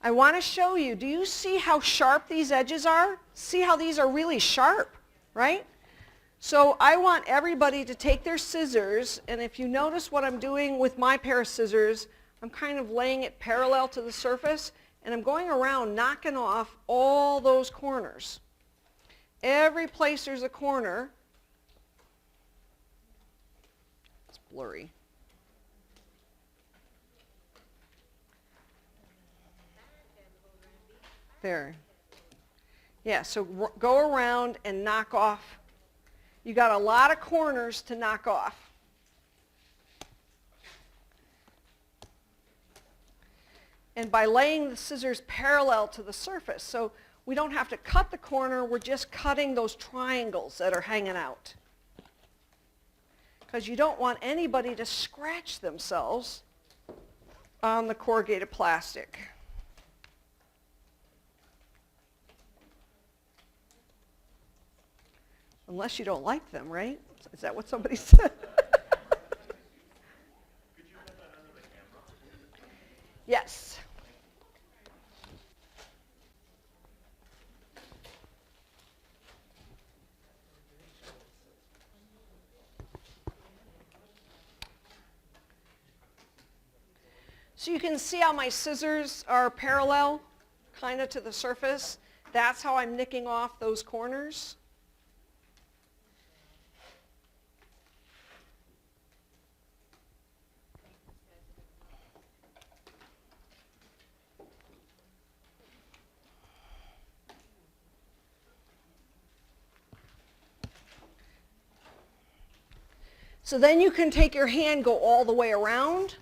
I want to show you, do you see how sharp these edges are? See how these are really sharp, right? So I want everybody to take their scissors, and if you notice what I'm doing with my pair of scissors, I'm kind of laying it parallel to the surface, and I'm going around knocking off all those corners. Every place there's a corner, it's blurry. There. Yeah, so go around and knock off. You got a lot of corners to knock off. And by laying the scissors parallel to the surface, so we don't have to cut the corner, we're just cutting those triangles that are hanging out. Because you don't want anybody to scratch themselves on the corrugated plastic. Unless you don't like them, right? Is that what somebody said? Yes. So you can see how my scissors are parallel, kind of to the surface. That's how I'm nicking off those corners. So then you can take your hand, go all the way around,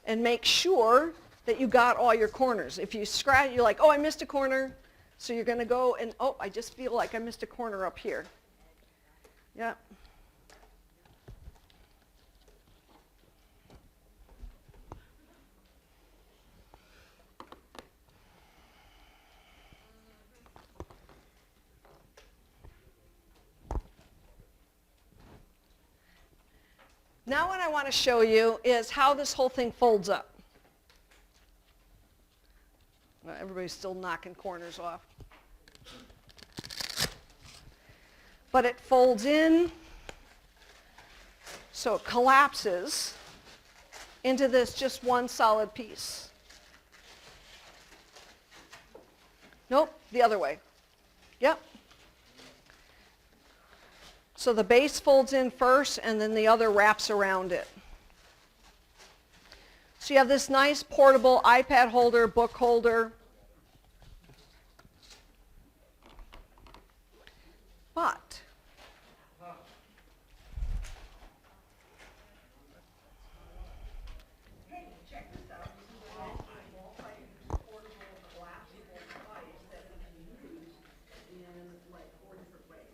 and make sure that you got all your corners. If you scratch, you're like, oh, I missed a corner. So you're going to go and, oh, I just feel like I missed a corner up here. Yeah. Now what I want to show you is how this whole thing folds up. Well, everybody's still knocking corners off. But it folds in, so it collapses into this just one solid piece. Nope, the other way. Yep. So the base folds in first, and then the other wraps around it. So you have this nice portable iPad holder, book holder. But Hey, check this out. This is a multi-use portable collapsible device that we can use in like 4 different ways.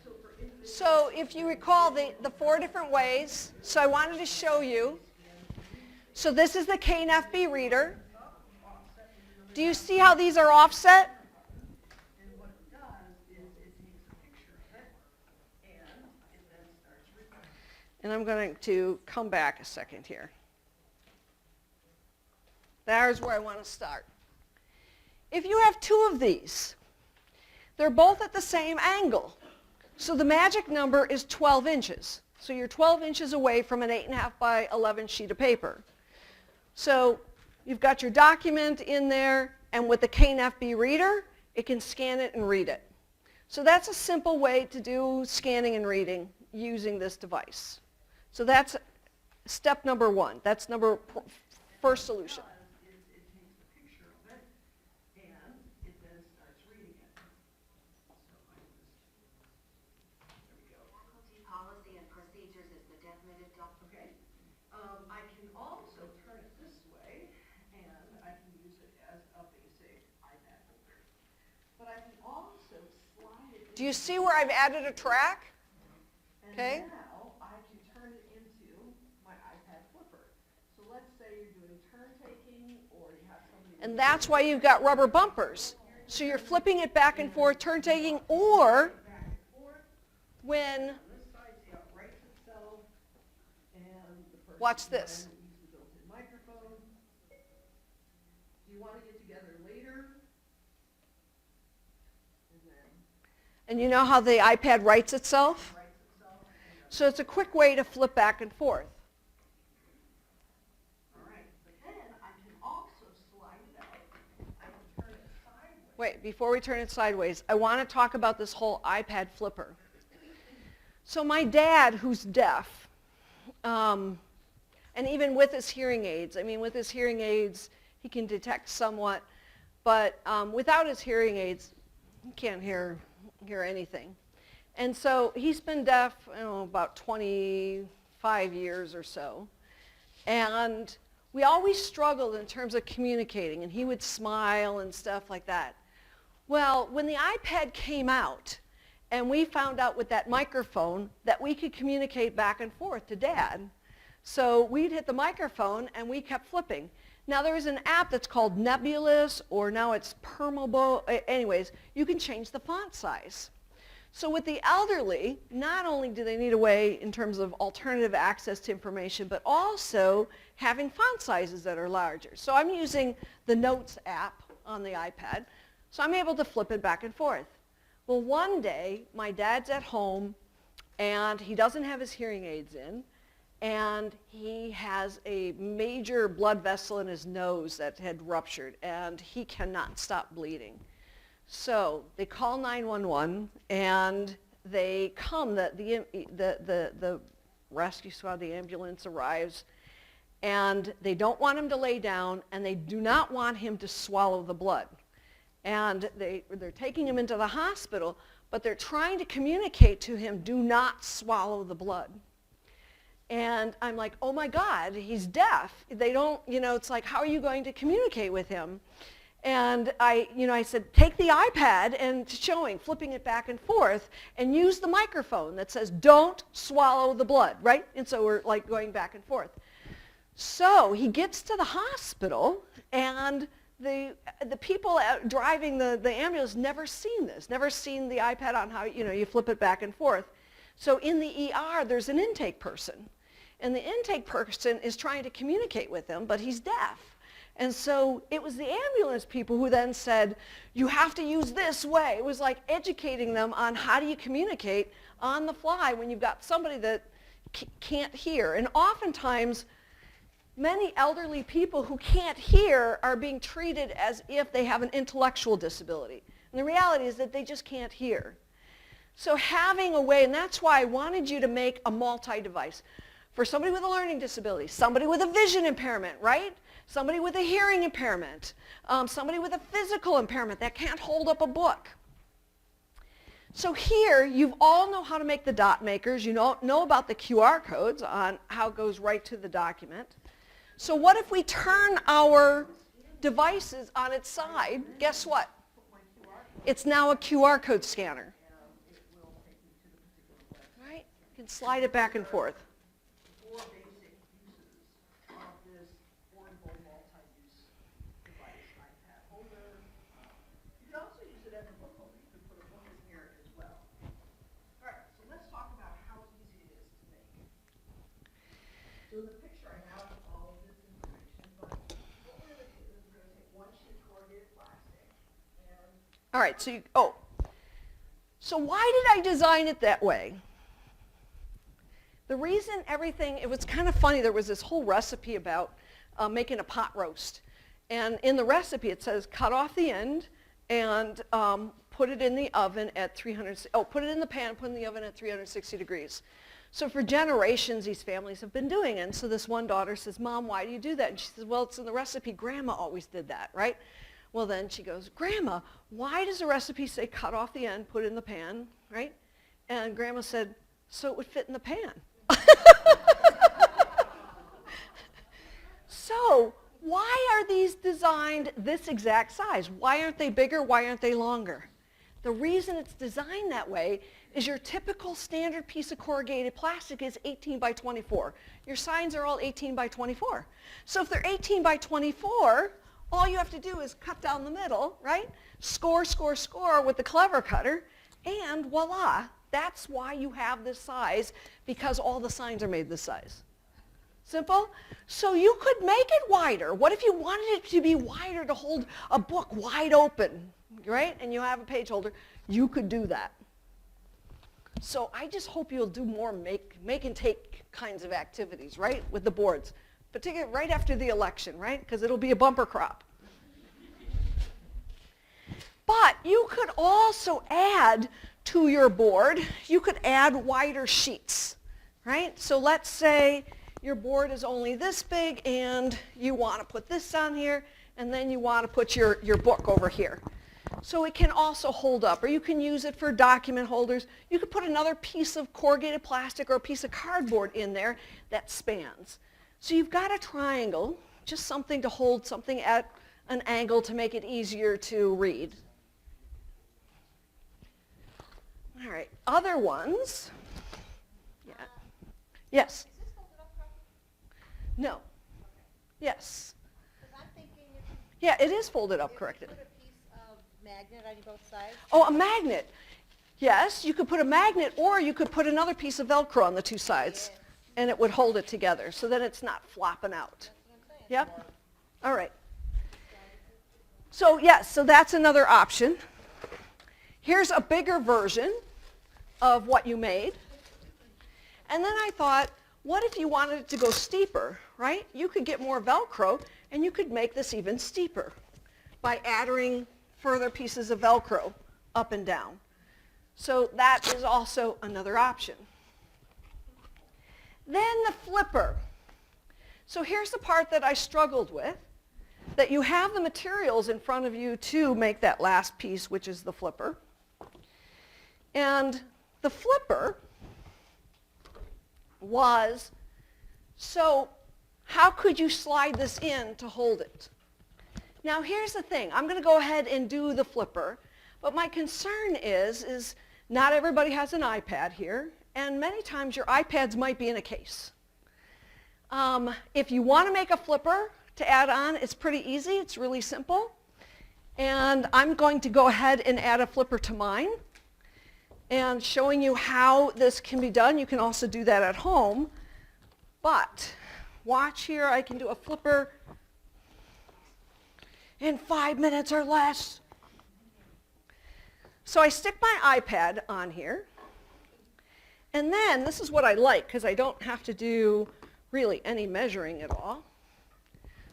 So for individuals, so if you recall the 4 different ways, so I wanted to show you. So this is the KNFB reader. Do you see how these are offset? and what it does is it takes a picture of it and it then starts recording. And I'm going to come back a second here. There's where I want to start. If you have 2 of these, they're both at the same angle. So the magic number is 12 inches. So you're 12 inches away from an 8.5 by 11 sheet of paper. So you've got your document in there, and with the KNFB reader, it can scan it and read it. So that's a simple way to do scanning and reading using this device. So that's step number 1. That's first solution. It takes a picture of it and it then starts reading it. So there we go. Faculty policy and procedures is the definitive document. Okay. I can also turn it this way, and I can use it as a basic iPad holder. But I can also slide it. Do you see where I've added a track? And Okay. now I can turn it into my iPad flipper. So let's say you're doing turn taking, or you have somebody. And that's why you've got rubber bumpers. So you're flipping it back and forth, turn taking, or Back and forth. when, On this side, see how it writes itself, and the person watch can this. then use the built-in microphone And you know how the iPad writes itself? So it's a quick way to flip back and forth. All right, but then I can also slide it out. I can turn it sideways. Wait, before we turn it sideways, I want to talk about this whole iPad flipper. So my dad, who's deaf, and even with his hearing aids, I mean, with his hearing aids, he can detect somewhat, but without his hearing aids, he can't hear anything. And so he's been deaf, about 25 years or so. And we always struggled in terms of communicating, and he would smile and stuff like that. Well, when the iPad came out, and we found out with that microphone that we could communicate back and forth to Dad. So we'd hit the microphone, and we kept flipping. Now, there is an app that's called Nebulous, or now it's Permobo. Anyways, you can change the font size. So with the elderly, not only do they need a way in terms of alternative access to information, but also having font sizes that are larger. So I'm using the Notes app on the iPad, so I'm able to flip it back and forth. Well, one day, my dad's at home, and he doesn't have his hearing aids in, and he has a major blood vessel in his nose that had ruptured, and he cannot stop bleeding. So they call 911, and they come. The rescue squad, the ambulance arrives, and they don't want him to lay down, and they do not want him to swallow the blood. And they're taking him into the hospital, but they're trying to communicate to him, do not swallow the blood. And I'm like, oh my God, he's deaf. They don't, it's like, how are you going to communicate with him? And I said, take the iPad and showing, flipping it back and forth, and use the microphone that says, don't swallow the blood, right? And so we're like going back and forth. So he gets to the hospital, and the people driving the ambulance never seen this, never seen the iPad on how, you flip it back and forth. So in the ER, there's an intake person. And the intake person is trying to communicate with him, but he's deaf. And so it was the ambulance people who then said, you have to use this way. It was like educating them on how do you communicate on the fly when you've got somebody that can't hear. And oftentimes, many elderly people who can't hear are being treated as if they have an intellectual disability. And the reality is that they just can't hear. So having a way, and that's why I wanted you to make a multi-device. For somebody with a learning disability, somebody with a vision impairment, right? Somebody with a hearing impairment, somebody with a physical impairment that can't hold up a book. So here, you all know how to make the dot makers. You know about the QR codes on how it goes right to the document. So what if we turn our devices on its side? Guess what? It's now a QR code scanner. Right? You can slide it back and forth. Four basic uses of this portable multi-use device, iPad holder. You can also use it as a book holder. You can put a book in here as well. All right, so let's talk about how easy it is to make. So in the picture I have all of this information, but what we're going to do is we're going to take one sheet of corrugated plastic and All right, so why did I design it that way? The reason it was kind of funny, there was this whole recipe about making a pot roast. And in the recipe it says cut off the end and put it in the oven at put it in the pan, put it in the oven at 360 degrees. So for generations these families have been doing it. And so this one daughter says, Mom, why do you do that? And she says, well, it's in the recipe. Grandma always did that, right? Well, then she goes, Grandma, why does the recipe say cut off the end, put it in the pan, right? And Grandma said, so it would fit in the pan. So why are these designed this exact size? Why aren't they bigger? Why aren't they longer? The reason it's designed that way is your typical standard piece of corrugated plastic is 18 by 24. Your signs are all 18 by 24. So if they're 18 by 24, all you have to do is cut down the middle, right? Score, score, score with the clever cutter, and voila. That's why you have this size, because all the signs are made this size. Simple? So you could make it wider. What if you wanted it to be wider to hold a book wide open, right? And you have a page holder. You could do that. So I just hope you'll do more make and take kinds of activities, right, with the boards, particularly right after the election, right, because it'll be a bumper crop. But you could also add to your board, you could add wider sheets, right? So let's say your board is only this big and you want to put this on here and then you want to put your book over here. So it can also hold up, or you can use it for document holders. You could put another piece of corrugated plastic or a piece of cardboard in there that spans. So you've got a triangle, just something to hold something at an angle to make it easier to read. All right, other ones. Yeah. Yes. Is this folded up properly? No. Yes. Because I'm thinking Yeah, it is folded up if you correctly. put a piece of magnet on both sides. Oh, a magnet. Yes, you could put a magnet, or you could put another piece of Velcro on the two sides, and it would hold it together, so then it's not flopping out. That's what I'm saying. Yep. All right. So yes, so that's another option. Here's a bigger version of what you made. And then I thought, what if you wanted it to go steeper, right? You could get more Velcro, and you could make this even steeper by adding further pieces of Velcro up and down. So that is also another option. Then the flipper. So here's the part that I struggled with, that you have the materials in front of you to make that last piece, which is the flipper. And the flipper was, so how could you slide this in to hold it? Now here's the thing, I'm going to go ahead and do the flipper, but my concern is not everybody has an iPad here, and many times your iPads might be in a case. If you want to make a flipper to add on, it's pretty easy, it's really simple. And I'm going to go ahead and add a flipper to mine and showing you how this can be done. You can also do that at home. But watch here, I can do a flipper in 5 minutes or less. So I stick my iPad on here. And then this is what I like, because I don't have to do really any measuring at all.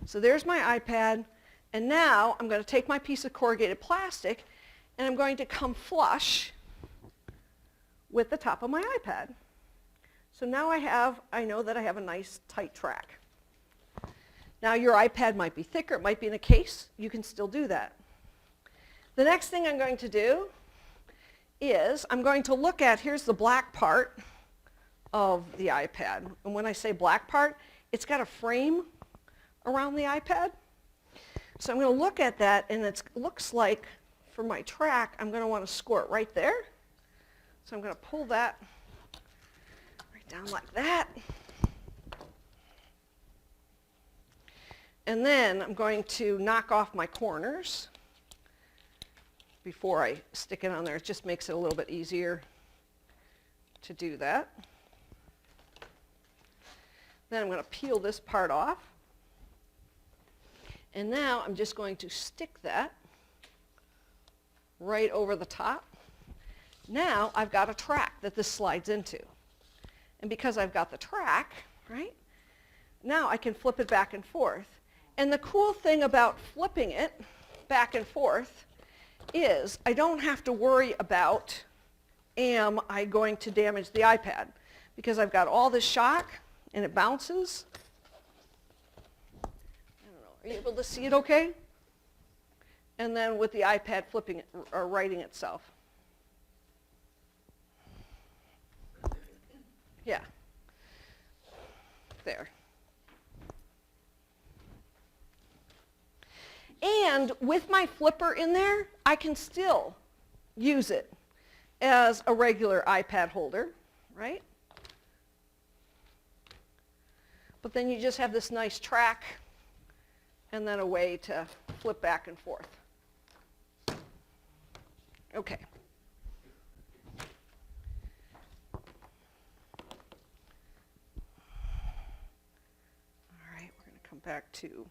So there's my iPad. And now I'm going to take my piece of corrugated plastic and I'm going to come flush with the top of my iPad. So now I know that I have a nice tight track. Now your iPad might be thicker, it might be in a case, you can still do that. The next thing I'm going to do is I'm going to look at, here's the black part of the iPad. And when I say black part, it's got a frame around the iPad. So I'm going to look at that, and it looks like for my track, I'm going to want to score it right there. So I'm going to pull that right down like that. And then I'm going to knock off my corners before I stick it on there. It just makes it a little bit easier to do that. Then I'm going to peel this part off. And now I'm just going to stick that right over the top. Now I've got a track that this slides into. And because I've got the track, right, now I can flip it back and forth. And the cool thing about flipping it back and forth is I don't have to worry about, am I going to damage the iPad? Because I've got all this shock and it bounces. I don't know, are you able to see it okay? And then with the iPad flipping it or writing itself. Yeah. There. And with my flipper in there, I can still use it as a regular iPad holder, right? But then you just have this nice track and then a way to flip back and forth. Okay. All right, we're going to come back to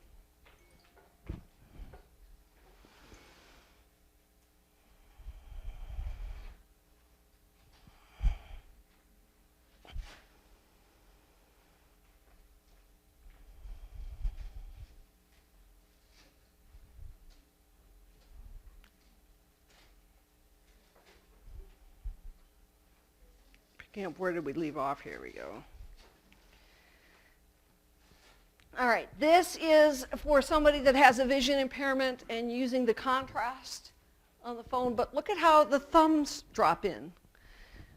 Camp, where did we leave off? Here we go. All right, this is for somebody that has a vision impairment and using the contrast on the phone, but look at how the thumbs drop in.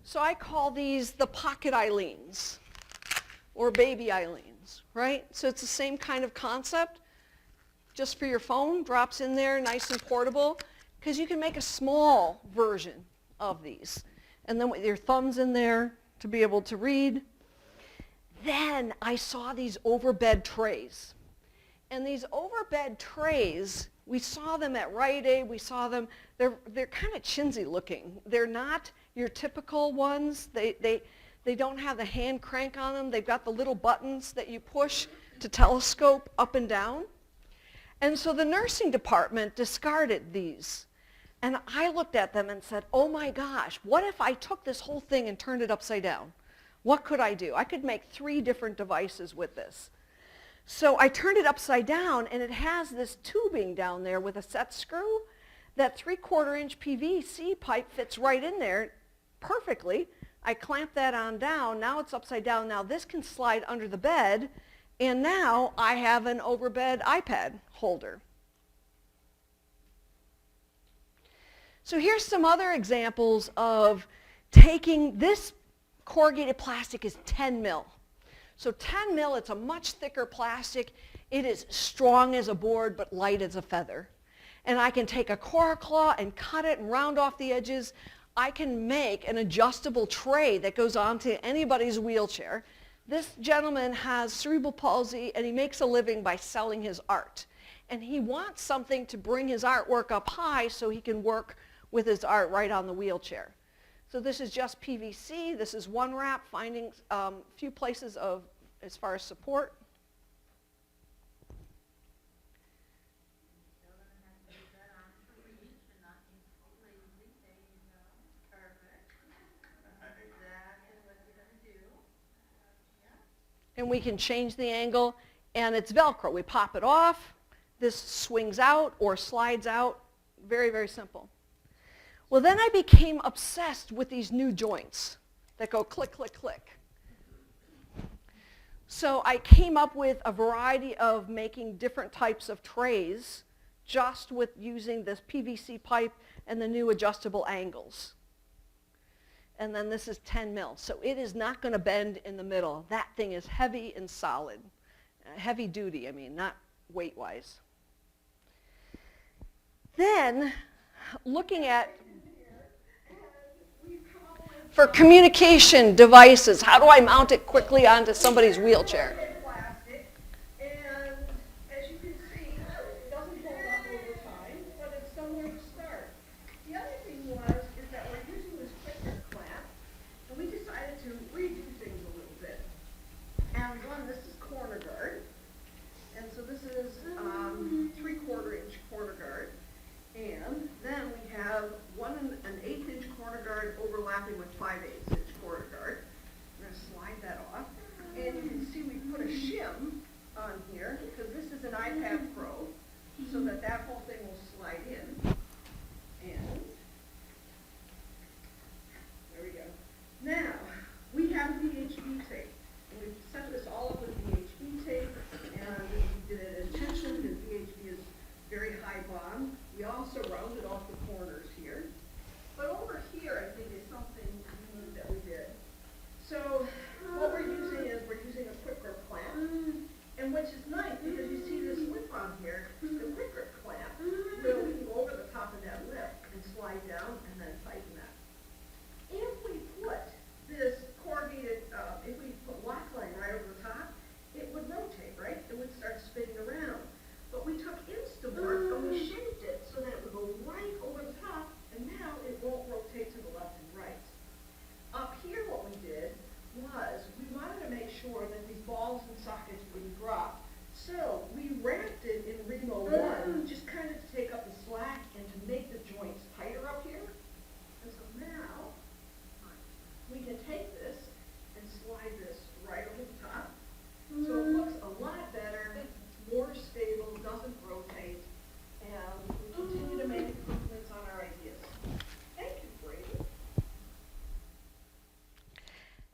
So I call these the pocket Eileens or baby Eileens, right? So it's the same kind of concept, just for your phone, drops in there, nice and portable, because you can make a small version of these. And then with your thumbs in there to be able to read. Then I saw these overbed trays. And these overbed trays, we saw them at Rite Aid, we saw them, they're kind of chintzy looking. They're not your typical ones. They don't have the hand crank on them. They've got the little buttons that you push to telescope up and down. And so the nursing department discarded these. And I looked at them and said, oh my gosh, what if I took this whole thing and turned it upside down? What could I do? I could make 3 different devices with this. So I turned it upside down, and it has this tubing down there with a set screw. That 3/4 inch PVC pipe fits right in there perfectly. I clamp that on down. Now it's upside down. Now this can slide under the bed, and now I have an overbed iPad holder. So here's some other examples of taking this. Corrugated plastic is 10 mil. So 10 mil, it's a much thicker plastic. It is strong as a board but light as a feather. And I can take a CorrClaw and cut it and round off the edges. I can make an adjustable tray that goes onto anybody's wheelchair. This gentleman has cerebral palsy and he makes a living by selling his art. And he wants something to bring his artwork up high so he can work with his art right on the wheelchair. So this is just PVC. This is one wrap, finding a few places of, as far as support. And we can change the angle, and it's Velcro. We pop it off. This swings out or slides out. Very, very simple. Well, then I became obsessed with these new joints that go click, click, click. So I came up with a variety of making different types of trays just with using this PVC pipe and the new adjustable angles. And then this is 10 mil. So it is not going to bend in the middle. That thing is heavy and solid. Heavy duty, I mean, not weight-wise. Then, looking at for communication devices, how do I mount it quickly onto somebody's wheelchair? Plastic, and as you can see, it doesn't hold up over time, but it's somewhere to start. The other thing is that we're using this quicker clamp, and we decided to redo things a little bit. And one, this is corner guard, and so this is 3/4 inch corner guard, and then we have an 1/8 inch corner guard overlapping with 5/8 inch corner guard. I'm going to slide that off, and you can see we put a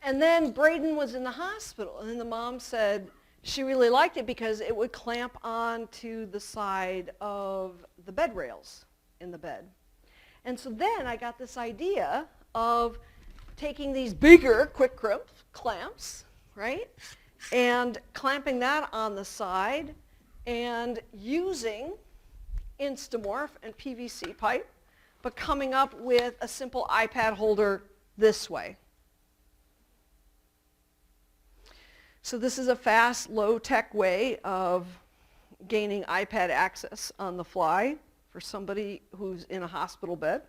And then Braden was in the hospital, and then the mom said she really liked it because it would clamp onto the side of the bed rails in the bed. And so then I got this idea of taking these bigger quick clamps, right, and clamping that on the side and using Instamorph and PVC pipe, but coming up with a simple iPad holder this way. So this is a fast, low-tech way of gaining iPad access on the fly for somebody who's in a hospital bed.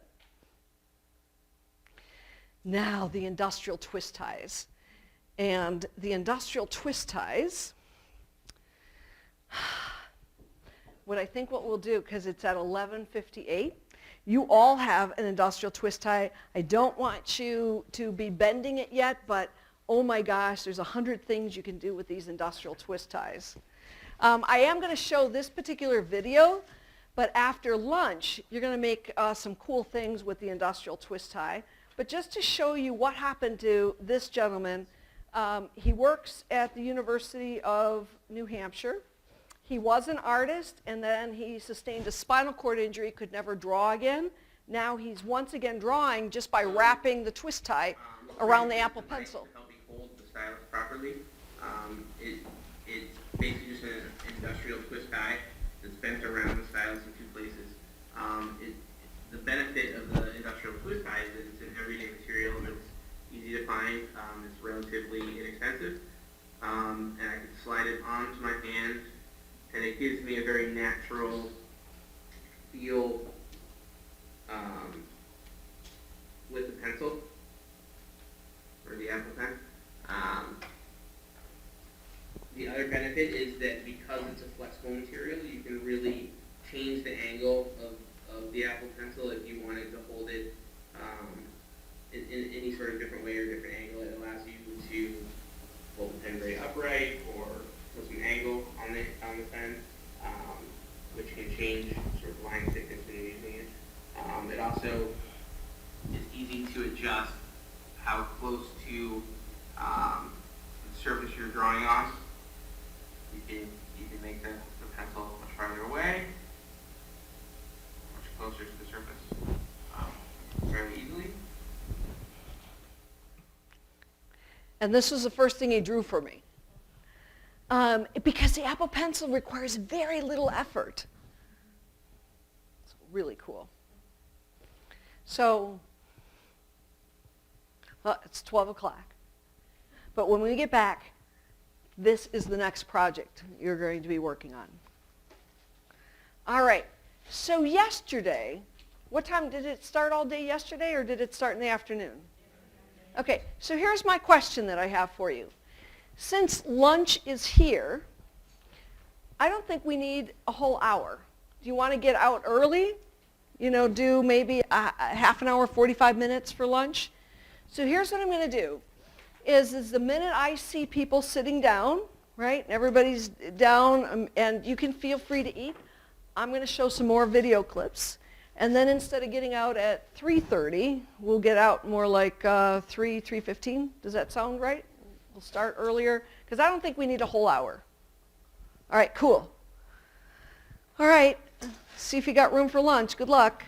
Now the industrial twist ties. And the industrial twist ties, what I think what we'll do, because it's at 11:58, you all have an industrial twist tie. I don't want you to be bending it yet, but oh my gosh, there's 100 things you can do with these industrial twist ties. I am going to show this particular video, but after lunch, you're going to make some cool things with the industrial twist tie. But just to show you what happened to this gentleman, he works at the University of New Hampshire. He was an artist, and then he sustained a spinal cord injury, could never draw again. Now he's once again drawing just by wrapping the twist tie around the Apple Pencil. Hold the stylus properly. It's basically just an industrial twist tie that's bent around the stylus in two places. The benefit of the industrial twist tie is that it's an everyday material that's easy to find. It's relatively inexpensive, and I can slide it onto my hand, and it gives me a very natural feel with the pencil or the Apple Pen. The other benefit is that because it's a flexible material, you can really change the angle of the Apple Pencil if you wanted to hold it in any sort of different way or different angle. It allows you to hold the pen very upright or put some angle on the pen, which can change sort of line thickness when you're using it. It also is easy to adjust how close to the surface you're drawing on. You can make the pencil much farther away, much closer to the surface, fairly easily. And this was the first thing he drew for me. Because the Apple Pencil requires very little effort. It's really cool. So, it's 12 o'clock. But when we get back, this is the next project you're going to be working on. All right. So yesterday, what time did it start all day yesterday, or did it start in the afternoon? Okay. So here's my question that I have for you. Since lunch is here, I don't think we need a whole hour. Do you want to get out early? You know, do maybe a half an hour, 45 minutes for lunch? So here's what I'm going to do. Is the minute I see people sitting down, right, and everybody's down, and you can feel free to eat, I'm going to show some more video clips. And then instead of getting out at 3:30, we'll get out more like 3:15. Does that sound right? We'll start earlier, because I don't think we need a whole hour. All right, cool. All right, see if you got room for lunch. Good luck.